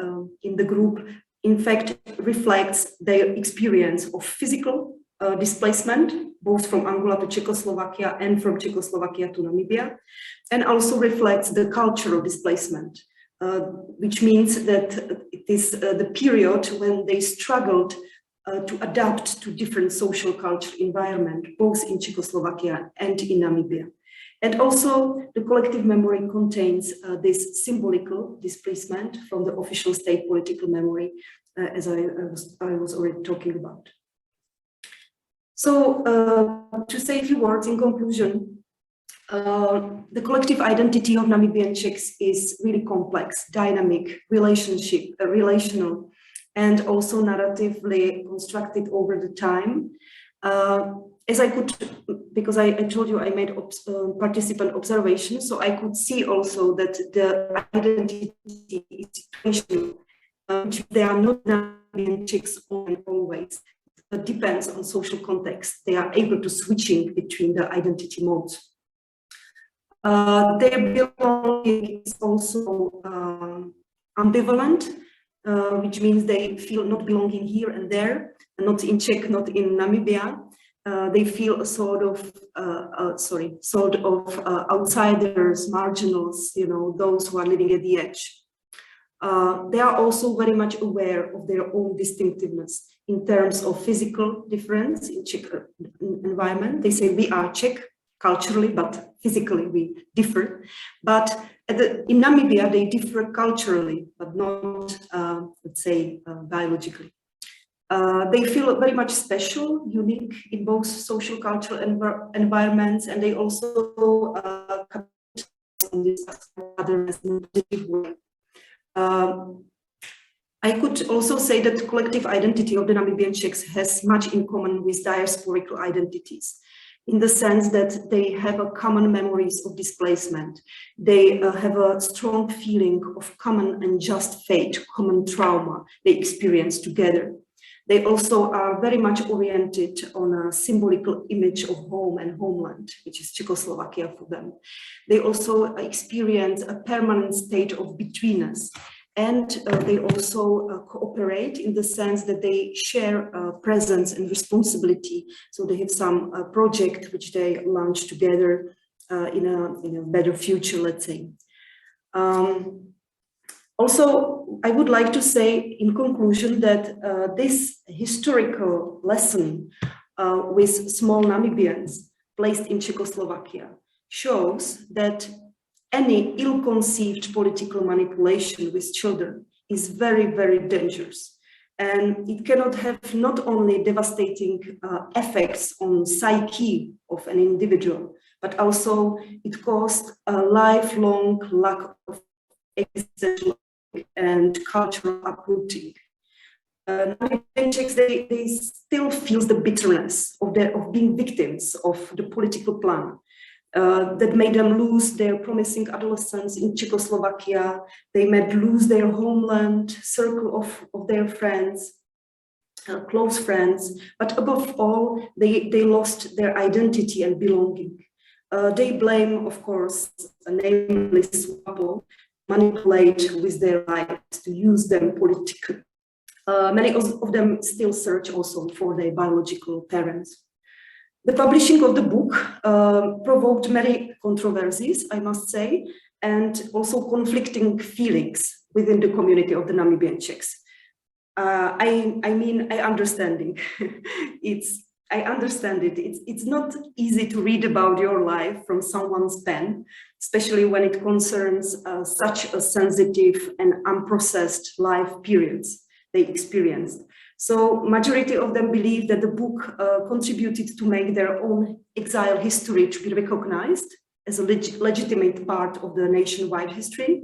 in the group, in fact, reflects their experience of physical displacement, both from Angola to Czechoslovakia and from Czechoslovakia to Namibia, and also reflects the cultural displacement, which means that it is the period when they struggled to adapt to different social cultural environment, both in Czechoslovakia and in Namibia. And also the collective memory contains this symbolical displacement from the official state political memory, as I was already talking about. So to say a few words in conclusion, the collective identity of Namibian Czechs is really complex, dynamic, relational, and also narratively constructed over the time. As I could, because I told you I made participant observations, so I could see also that the identity is situational, which they are not Namibian Czechs always. It depends on social context. They are able to switching between the identity modes. Their belonging is also ambivalent, which means they feel not belonging here and there, not in Czech, not in Namibia. They feel a sort of outsiders, marginals, you know, those who are living at the edge. They are also very much aware of their own distinctiveness in terms of physical difference in Czech environment. They say we are Czech culturally, but physically we differ. But in Namibia, they differ culturally, but not, let's say, biologically. They feel very much special, unique in both social, cultural environments, and they also in this other positive way. I could also say that collective identity of the Namibian Czechs has much in common with diasporical identities, in the sense that they have a common memories of displacement. They have a strong feeling of common and just fate, common trauma they experience together. They also are very much oriented on a symbolical image of home and homeland, which is Czechoslovakia for them. They also experience a permanent state of betweenness. And they also cooperate in the sense that they share presence and responsibility. So they have some project which they launch together in a better future, let's say. Also, I would like to say in conclusion that this historical lesson with small Namibians placed in Czechoslovakia shows that any ill-conceived political manipulation with children is very, very dangerous. And it cannot have not only devastating effects on psyche of an individual, but also it caused a lifelong lack of existential and cultural uprooting. Namibian Czechs, they still feel the bitterness of being victims of the political plan that made them lose their promising adolescence in Czechoslovakia. They made lose their homeland, circle of their friends, close friends, but above all, they lost their identity and belonging. They blame, of course, namely SWAPO, manipulate with their lives to use them politically. Many of them still search also for their biological parents. The publishing of the book provoked many controversies, I must say, and also conflicting feelings within the community of the Namibian Czechs. I mean, I understand it. It's not easy to read about your life from someone's pen, especially when it concerns such a sensitive and unprocessed life periods they experienced. So majority of them believe that the book contributed to make their own exile history to be recognized as a legitimate part of the nationwide history.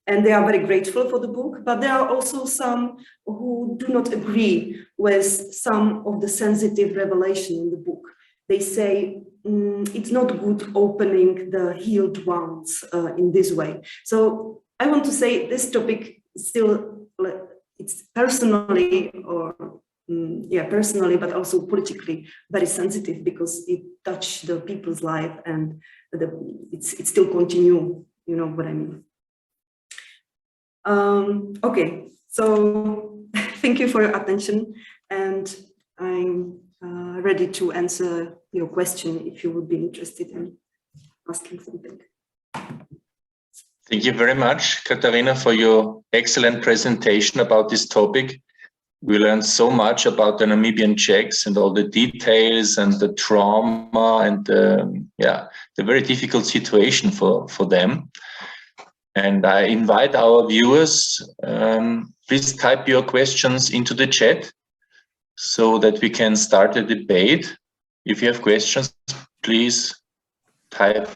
And they are very grateful for the book, but there are also some who do not agree with some of the sensitive revelation in the book. They say it's not good opening the healed wounds in this way. So I want to say this topic is still, it's personally personally, but also politically very sensitive because it touched the people's life and it's still continue, you know what I mean. Okay, so thank you for your attention, and I'm ready to answer your question if you would be interested in asking something. Thank you very much, Kateřina, for your excellent presentation about this topic. We learned so much about the Namibian Czechs and all the details and the trauma and the very difficult situation for them. And I invite our viewers, please type your questions into the chat so that we can start a debate. If you have questions, please type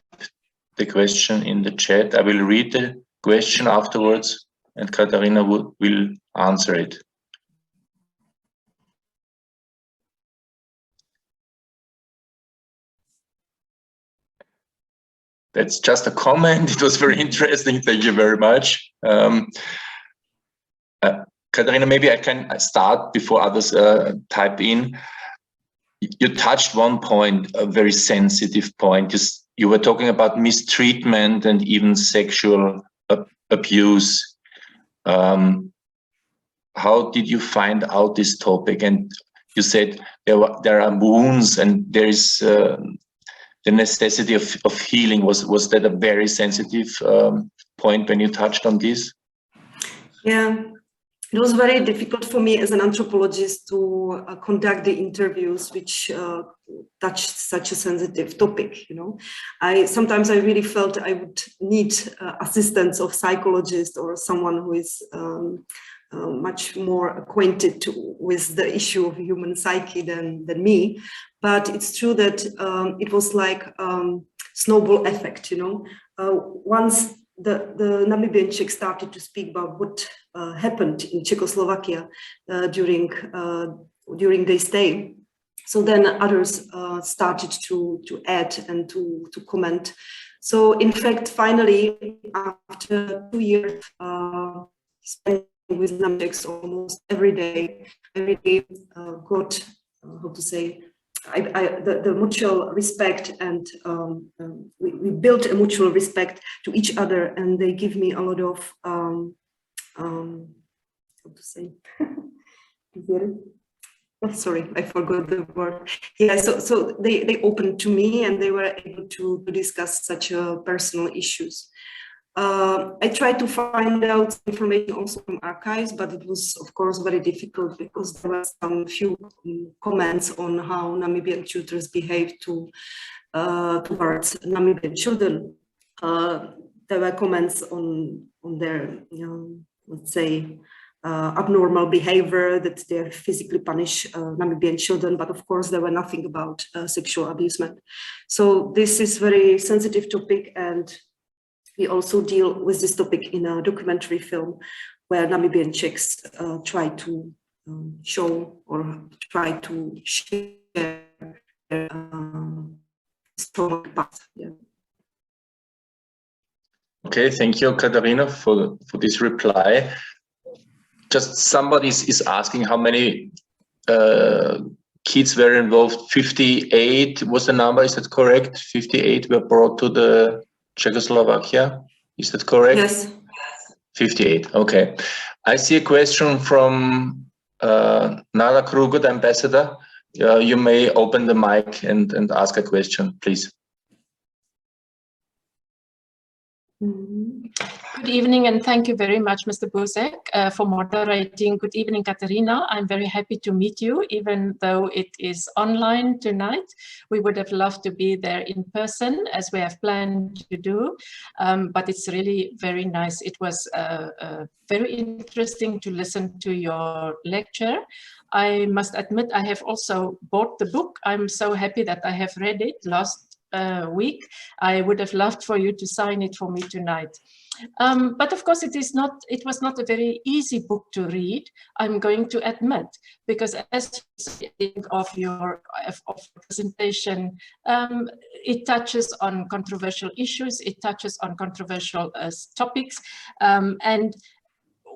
the question in the chat. I will read the question afterwards and Kateřina will answer it. That's just a comment. It was very interesting. Thank you very much. Kateřina, maybe I can start before others type in. You touched one point, a very sensitive point. You were talking about mistreatment and even sexual abuse. How did you find out this topic? And you said there are wounds and there is the necessity of healing. Was that a very sensitive point when you touched on this? Yeah, it was very difficult for me as an anthropologist to conduct the interviews which touched such a sensitive topic. You know, sometimes I really felt I would need assistance of psychologist or someone who is much more acquainted with the issue of human psyche than me. But it's true that it was like snowball effect, you know. Once the Namibian Czechs started to speak about what happened in Czechoslovakia during their stay, so then others started to add and to comment. So in fact, finally, after 2 years spent with Namibian Czechs almost every day got, how to say, the mutual respect, and we built a mutual respect to each other, and they give me a lot of how to say oh, sorry, I forgot the word. Yeah, so they opened to me and they were able to discuss such personal issues. I tried to find out information also from archives, but it was, of course, very difficult because there were some few comments on how Namibian tutors behave towards Namibian children. There were comments on their, let's say, abnormal behavior, that they physically punish Namibian children, but of course there were nothing about sexual abusement. So this is very sensitive topic, and we also deal with this topic in a documentary film where Namibian Czechs try to show or try to share their strong past. Yeah. Okay, thank you, Kateřina, for this reply. Just somebody is asking how many kids were involved. 58 was the number, is that correct? 58 were brought to the Czechoslovakia, is that correct? Yes. 58, okay. I see a question from Nala Kruger, the ambassador. You may open the mic and ask a question, please. Good evening, and thank you very much, Mr. Buzek, for moderating. Good evening, Kateřina. I'm very happy to meet you, even though it is online tonight. We would have loved to be there in person, as we have planned to do, but it's really very nice. It was very interesting to listen to your lecture. I must admit, I have also bought the book. I'm so happy that I have read it last week. I would have loved for you to sign it for me tonight. But of course, it was not a very easy book to read, I'm going to admit, because as you think of your presentation, it touches on controversial issues, it touches on controversial topics, and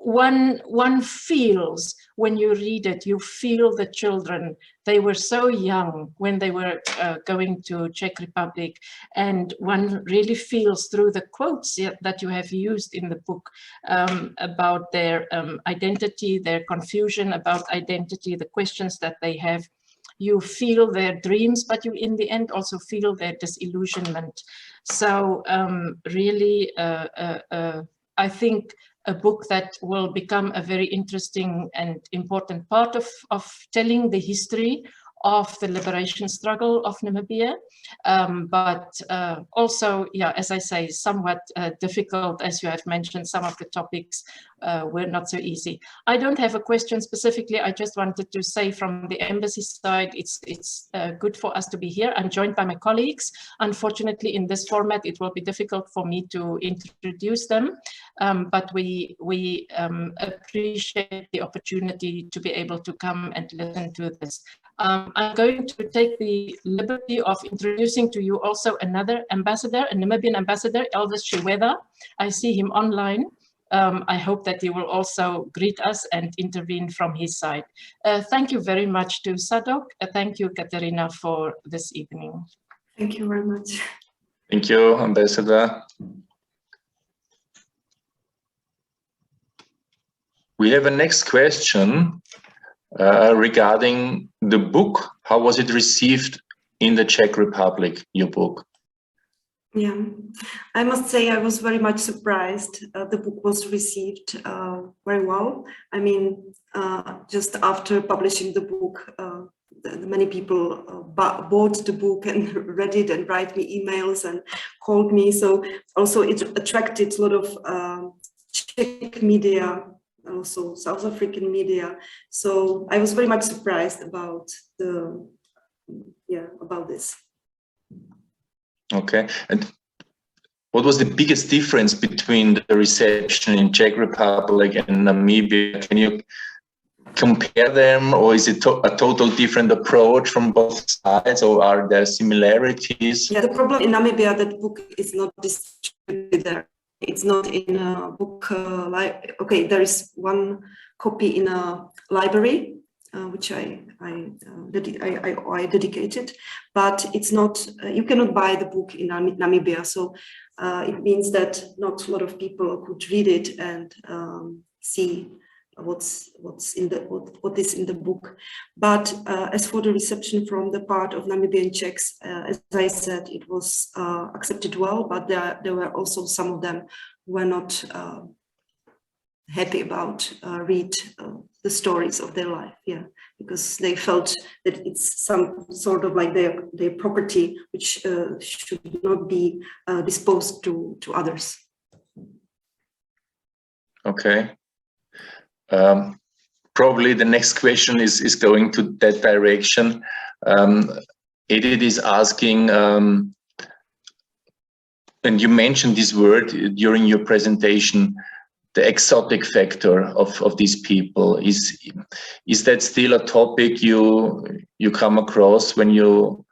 one feels when you read it, you feel the children. They were so young when they were going to Czech Republic, and one really feels through the quotes that you have used in the book about their identity, their confusion about identity, the questions that they have. You feel their dreams, but you in the end also feel their disillusionment. So really, I think a book that will become a very interesting and important part of telling the history of the liberation struggle of Namibia, but also, yeah, as I say, somewhat difficult, as you have mentioned. Some of the topics were not so easy. I don't have a question specifically. I just wanted to say from the embassy side, it's good for us to be here. I'm joined by my colleagues. Unfortunately, in this format, it will be difficult for me to introduce them, but we appreciate the opportunity to be able to come and listen to this. I'm going to take the liberty of introducing to you also another ambassador, a Namibian ambassador, Elvis Chiweda. I see him online. I hope that he will also greet us and intervene from his side. Thank you very much to Sadok. Thank you, Kateřina, for this evening. Thank you very much. Thank you, Ambassador. We have a next question regarding the book. How was it received in the Czech Republic, your book? Yeah, I must say I was very much surprised. The book was received very well. I mean, just after publishing the book, many people bought the book and read it and write me emails and called me. So also it attracted a lot of Czech media, also South African media. So I was very much surprised about about this. Okay, and what was the biggest difference between the reception in Czech Republic and Namibia? Can you compare them, or is it a total different approach from both sides, or are there similarities? Yeah, the problem in Namibia, that book is not distributed there. It's not in a book. Okay, there is one copy in a library, which I dedicated, but it's not. You cannot buy the book in Namibia, so it means that not a lot of people could read it and see what is in the book. But as for the reception from the part of Namibian Czechs, as I said, it was accepted well, but there were also some of them who were not happy about read the stories of their life, yeah, because they felt that it's some sort of like their property, which should not be disposed to others. Okay. Probably the next question is going to that direction. Edith is asking, and you mentioned this word during your presentation, the exotic factor of these people. Is that still a topic you come across when you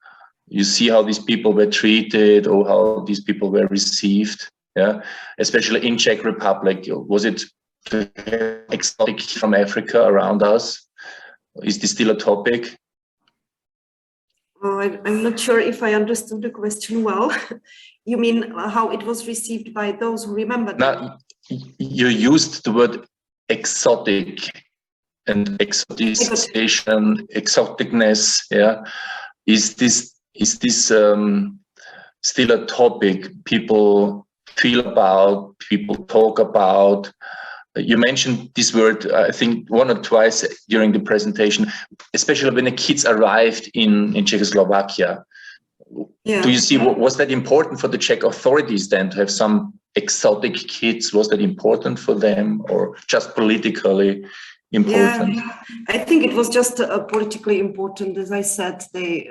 see how these people were treated or how these people were received? Yeah, especially in Czech Republic, was it exotic from Africa around us? Is this still a topic? I'm not sure if I understood the question well. You mean how it was received by those who remembered? Now, you used the word exotic and exoticization, exoticness. Yeah, is this still a topic people feel about, people talk about? You mentioned this word, I think, one or twice during the presentation, especially when the kids arrived in Czechoslovakia. Yeah. Do you see, was that important for the Czech authorities then to have some exotic kids? Was that important for them or just politically important? Yeah, I think it was just politically important. As I said, they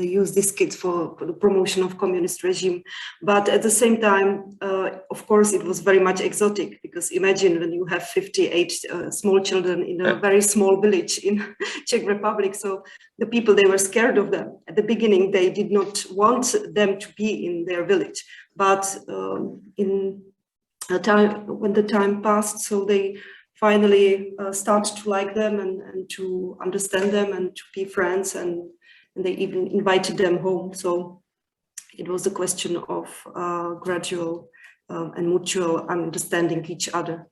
used these kids for the promotion of communist regime. But at the same time, of course, it was very much exotic, because imagine when you have 58 small children in a very small village in Czech Republic. So the people, they were scared of them. At the beginning, they did not want them to be in their village. But in a time, when the time passed, so they finally started to like them and to understand them and to be friends, and they even invited them home. So it was a question of gradual and mutual understanding each other.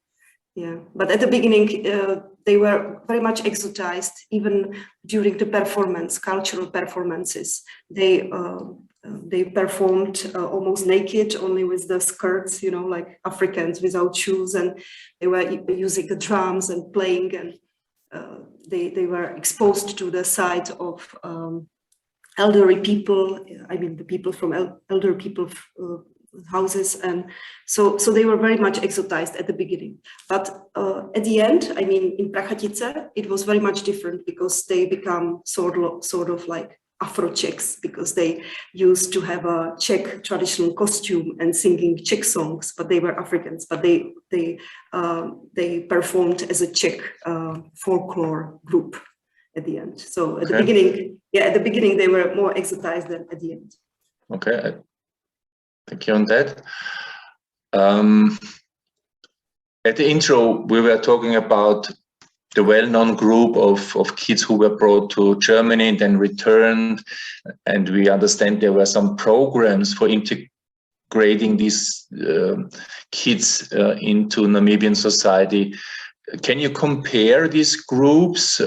Yeah, but at the beginning they were very much exotized. Even during the performance, cultural performances, they performed almost naked, only with the skirts, you know, like Africans without shoes, and they were using the drums and playing, and they were exposed to the sight of elderly people. I mean, the people from elder people houses, and so they were very much exotized at the beginning. But at the end, I mean, in Prachatice, it was very much different, because they become sort of like Afro-Czechs, because they used to have a Czech traditional costume and singing Czech songs, but they were Africans, but they performed as a Czech folklore group at the end. So at the beginning, at the beginning they were more exotized than at the end. Okay, thank you on that. At the intro, we were talking about the well-known group of kids who were brought to Germany and then returned, and we understand there were some programs for integrating these kids into Namibian society. Can you compare these groups?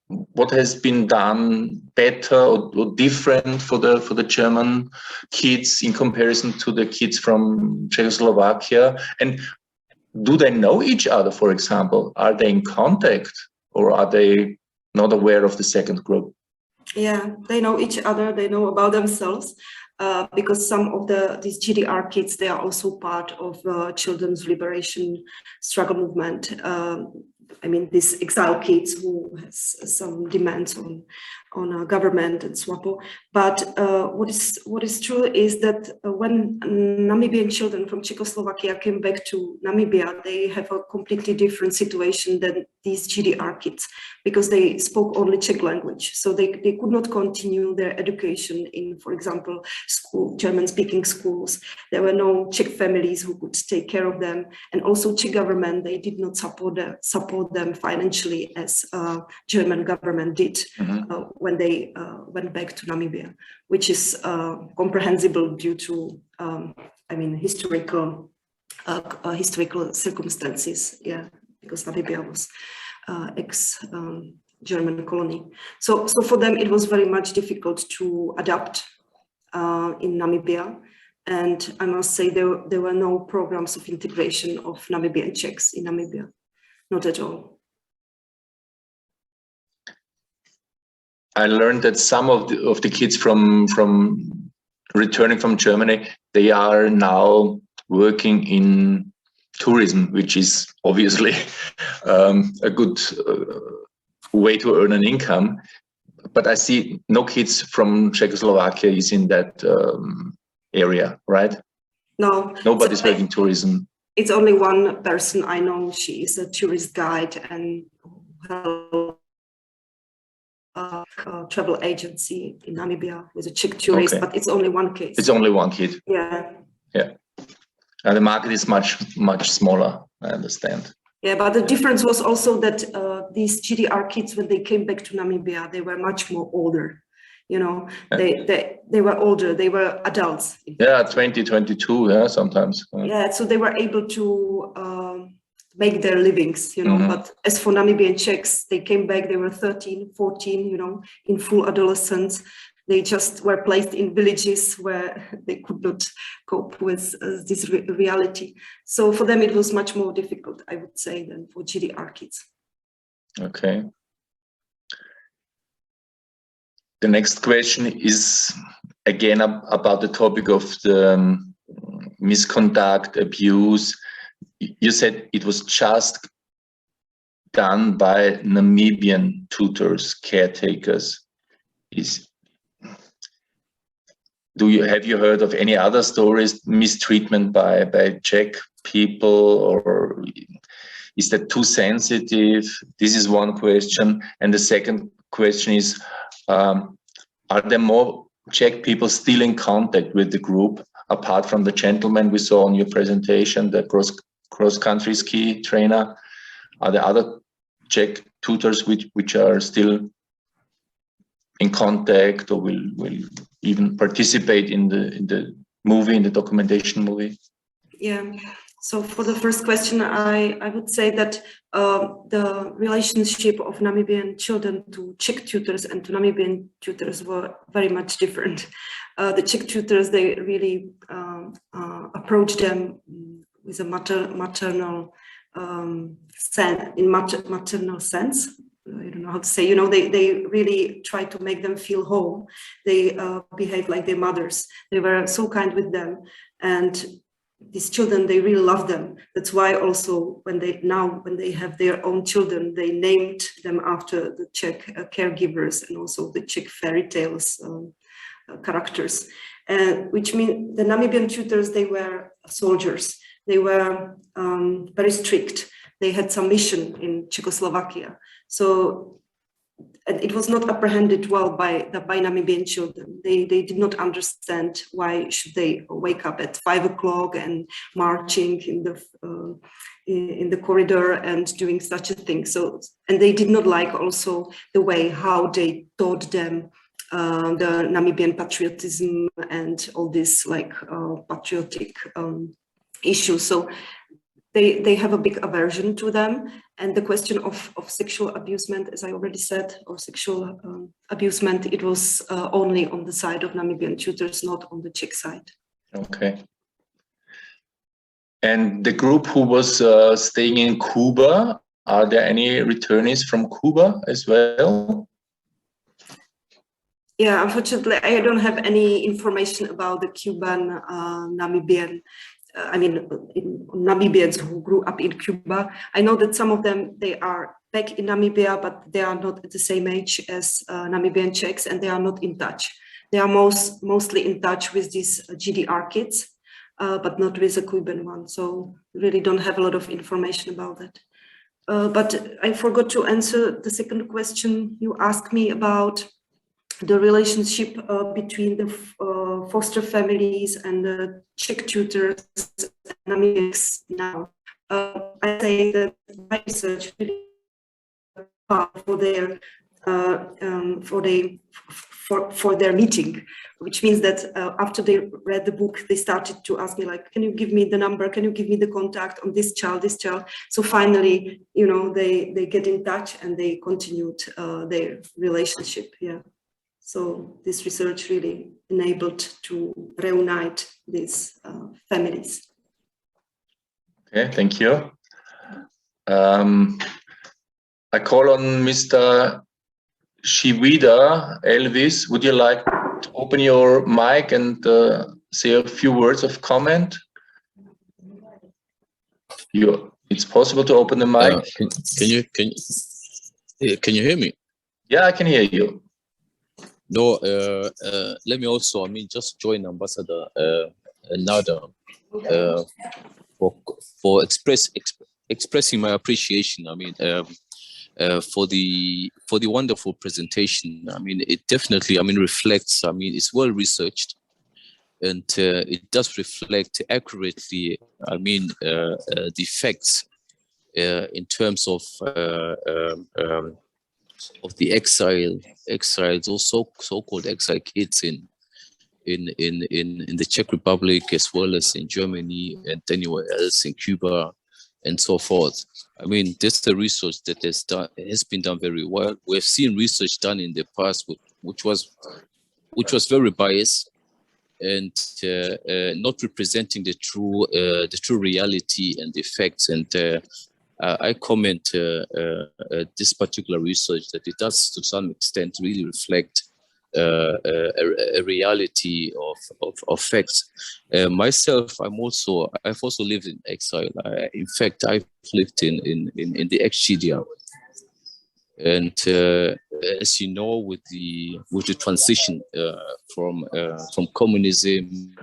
What has been done better or different for the German kids in comparison to the kids from Czechoslovakia? And do they know each other, for example? Are they in contact, or are they not aware of the second group? Yeah, they know each other, they know about themselves, because some of these GDR kids, they are also part of children's liberation struggle movement. I mean, these exile kids who has some demands on government and SWAPO. But what is true is that when Namibian children from Czechoslovakia came back to Namibia, they have a completely different situation than these GDR kids, because they spoke only Czech language. So they could not continue their education in, for example, German-speaking schools. There were no Czech families who could take care of them. And also Czech government, they did not support them financially as German government did when they went back to Namibia, which is comprehensible due to, I mean, historical circumstances. Yeah, because Namibia was ex-German colony. So for them, it was very much difficult to adapt in Namibia. And I must say there were no programs of integration of Namibian Czechs in Namibia, not at all. I learned that some of the kids from returning from Germany, they are now working in tourism, which is obviously a good way to earn an income. But I see no kids from Czechoslovakia is in that area, right? No. Nobody's working tourism. It's only one person I know. She is a tourist guide and travel agency in Namibia with a Czech tourist, Okay. but it's only one case. It's only one kid. Yeah. Yeah. And the market is much smaller, I understand. Yeah, but the difference was also that these GDR kids, when they came back to Namibia, they were much more older. You know, they were older, they were adults. Yeah, 20, 22, yeah, sometimes. Yeah, so they were able to make their livings, you know. Mm-hmm. But as for Namibian Czechs, they came back, they were 13, 14, you know, in full adolescence. They just were placed in villages where they could not cope with this reality. So for them, it was much more difficult, I would say, than for GDR kids. Okay. The next question is again about the topic of the misconduct, abuse. You said it was just done by Namibian tutors, caretakers. Have you heard of any other stories, mistreatment by Czech people, or is that too sensitive? This is one question. And the second question is, are there more Czech people still in contact with the group, apart from the gentleman we saw on your presentation, the cross-country ski trainer? Are there other Czech tutors which are still in contact or will even participate in the movie, in the documentation movie? Yeah. So for the first question, I would say that the relationship of Namibian children to Czech tutors and to Namibian tutors were very much different. The Czech tutors, they really approached them with a maternal sense. I don't know how to say, you know, they really try to make them feel home. They behave like their mothers. They were so kind with them. And these children, they really love them. That's why also when they have their own children, they named them after the Czech caregivers and also the Czech fairy tales characters. Which means the Namibian tutors, they were soldiers. They were very strict. They had some mission in Czechoslovakia. So it was not apprehended well by Namibian children. They did not understand why should they wake up at 5 o'clock and marching in the corridor and doing such a thing. So, and they did not like also the way how they taught them the Namibian patriotism and all this like patriotic issues. So they have a big aversion to them. And the question of sexual abusement, as I already said, or sexual abusement, it was only on the side of Namibian tutors, not on the Czech side. Okay. And the group who was staying in Cuba, are there any returnees from Cuba as well? Yeah, unfortunately, I don't have any information about the Cuban Namibian. I mean, Namibians who grew up in Cuba. I know that some of them, they are back in Namibia, but they are not at the same age as Namibian Czechs, and they are not in touch. They are mostly in touch with these GDR kids, but not with the Cuban one. So really don't have a lot of information about that. But I forgot to answer the second question you asked me about the relationship between the foster families and the Czech tutors and Namibians now. I say that my research really for their meeting, which means that after they read the book, they started to ask me like, can you give me the number? Can you give me the contact on this child, this child? So finally, you know, they get in touch and they continued their relationship. Yeah. So this research really enabled to reunite these families. Okay, thank you. I call on Mr. Shivida Elvis. Would you like to open your mic and say a few words of comment? It's possible to open the mic. Can you hear me? Yeah, I can hear you. No, let me also, just join Ambassador Nada for expressing my appreciation. For the wonderful presentation. It definitely, reflects. It's well researched, and it does reflect accurately. The facts in terms of the exiles, or so-called exile kids in the Czech Republic, as well as in Germany and anywhere else, in Cuba, and so forth. This is the research that has been done very well. We have seen research done in the past, which was very biased and not representing the true reality and the facts. And I comment this particular research that it does, to some extent, really reflect a reality of facts. Myself, I've also lived in exile. In fact, I've lived in the ex-GDR, and as you know, with the transition from communism,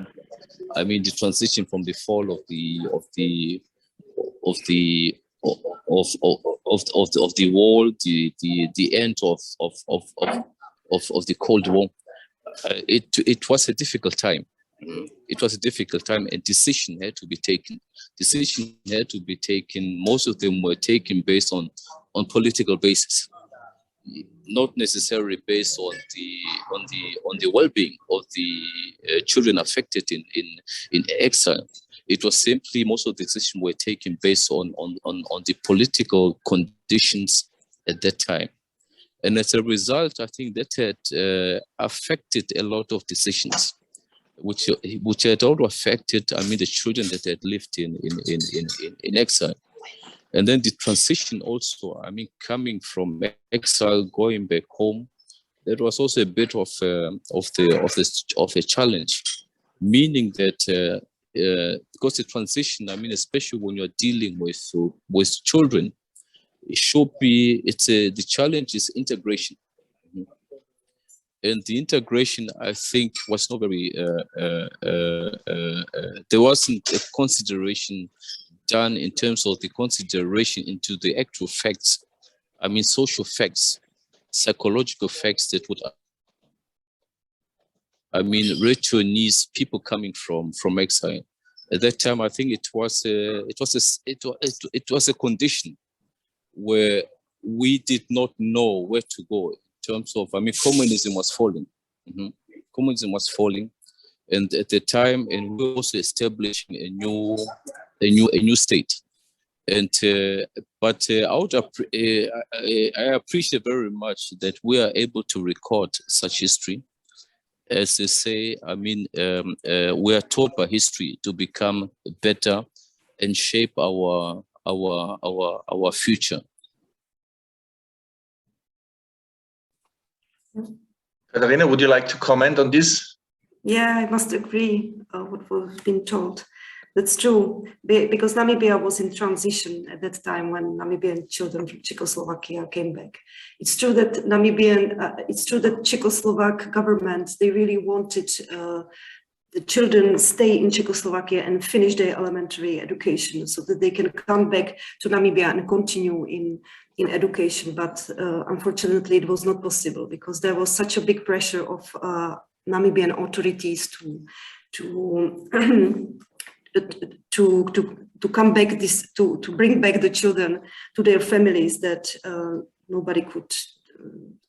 the transition from the fall of the wall, the end of the Cold War, it was a difficult time. It was a difficult time, and decision had to be taken. Most of them were taken based on political basis, not necessarily based on the well-being of the children affected in exile. It was simply, most of the decisions were taken based on the political conditions at that time. And as a result, I think that had affected a lot of decisions, which had also affected, the children that had lived in exile. And then the transition also, coming from exile, going back home, that was also a bit of a challenge, meaning that because the transition, especially when you're dealing with children, it should be, the challenge is integration. And the integration, I think, was not very, there wasn't a consideration done in terms of the consideration into the actual facts, social facts, psychological facts that would, returnees, people coming from exile. At that time, I think it was a condition where we did not know where to go in terms of, communism was falling. Communism was falling, and at the time, and we were also establishing a new state. And but I appreciate very much that we are able to record such history. As they say, we are taught by history to become better and shape our future. Kateřina, would you like to comment on this? Yeah, I must agree what was being told. That's true, because Namibia was in transition at that time when Namibian children from Czechoslovakia came back. It's true that Czechoslovak government, they really wanted the children stay in Czechoslovakia and finish their elementary education so that they can come back to Namibia and continue in education. But unfortunately, it was not possible because there was such a big pressure of Namibian authorities to come back, to bring back the children to their families, that nobody could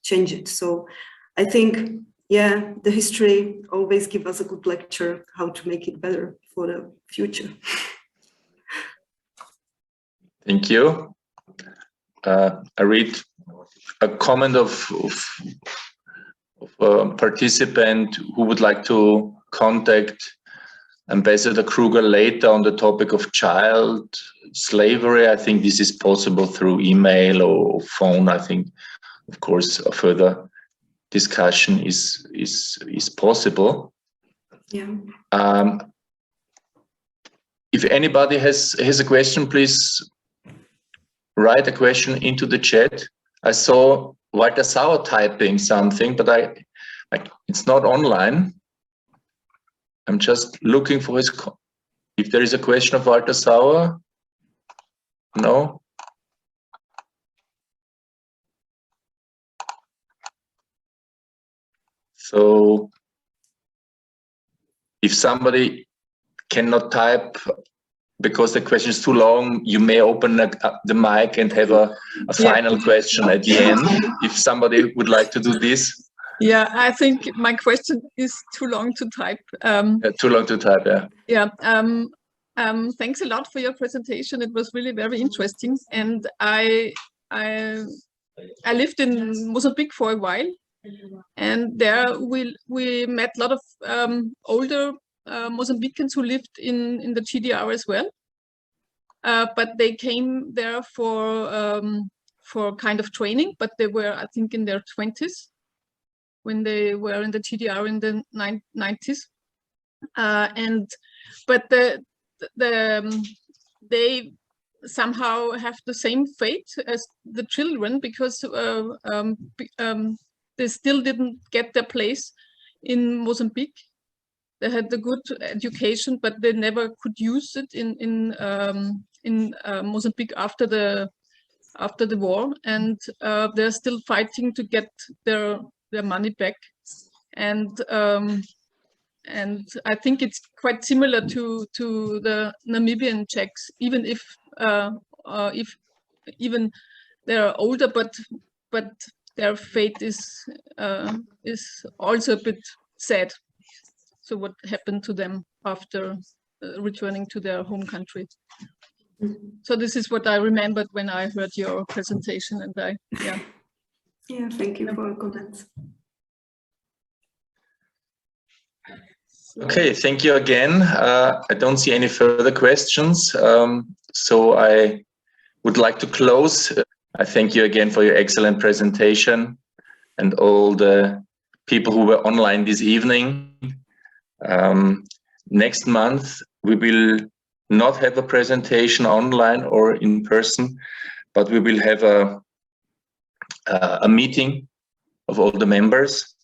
change it. So I think, yeah, the history always gives us a good lecture how to make it better for the future. Thank you. I read a comment of a participant who would like to contact Ambassador Kruger later on the topic of child slavery. I think this is possible through email or phone. I think, of course, a further discussion is possible. Yeah. If if anybody has a question, please write a question into the chat. I saw Walter Sauer typing something, but it's not online. I'm just looking for if there is a question of Walter Sauer. No. So if somebody cannot type because the question is too long, you may open the mic and have a final question at the end, if somebody would like to do this. Yeah, I think my question is too long to type. Too long to type, yeah. Yeah. Thanks a lot for your presentation. It was really very interesting. And I lived in Mozambique for a while. And there we met a lot of older Mozambicans who lived in the GDR as well, but they came there for kind of training. But they were, I think, in their 20s when they were in the GDR in the 90s, but they somehow have the same fate as the children, because they still didn't get their place in Mozambique. They had the good education, but they never could use it in Mozambique after the war, and they're still fighting to get their money back. And I think it's quite similar to the Namibian Czechs, even if even they're older, but their fate is also a bit sad. So what happened to them after returning to their home country? So this is what I remembered when I heard your presentation, and yeah, thank you for your comments. Okay, thank you again. I don't see any further questions, so I would like to close. I thank you again for your excellent presentation and all the people who were online this evening. Next month, we will not have a presentation online or in person, but we will have a meeting of all the members.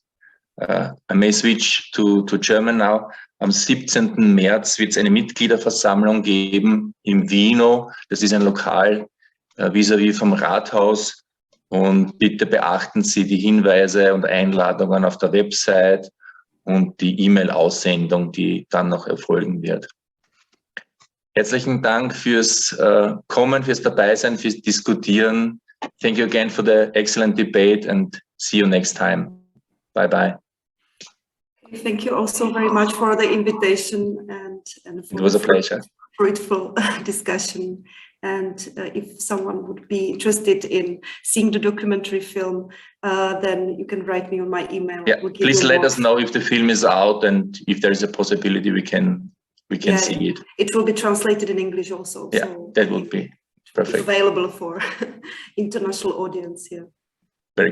I may switch to German now. Am 17. März wird es eine Mitgliederversammlung geben im Vino. Das ist ein Lokal vis-à-vis vom Rathaus. Und bitte beachten Sie die Hinweise und Einladungen auf der Website und die E-Mail-Aussendung, die dann noch erfolgen wird. Herzlichen Dank fürs Kommen, fürs Dabeisein, fürs Diskutieren. Thank you again for the excellent debate and see you next time. Bye-bye. Thank you also very much for the invitation and for it was a pleasure. Fruitful discussion. And if someone would be interested in seeing the documentary film, then you can write me on my email. Yeah, please let us know if the film is out and if there is a possibility we can see it. It will be translated in English also. Yeah, so that would be perfect. It's available for international audience here.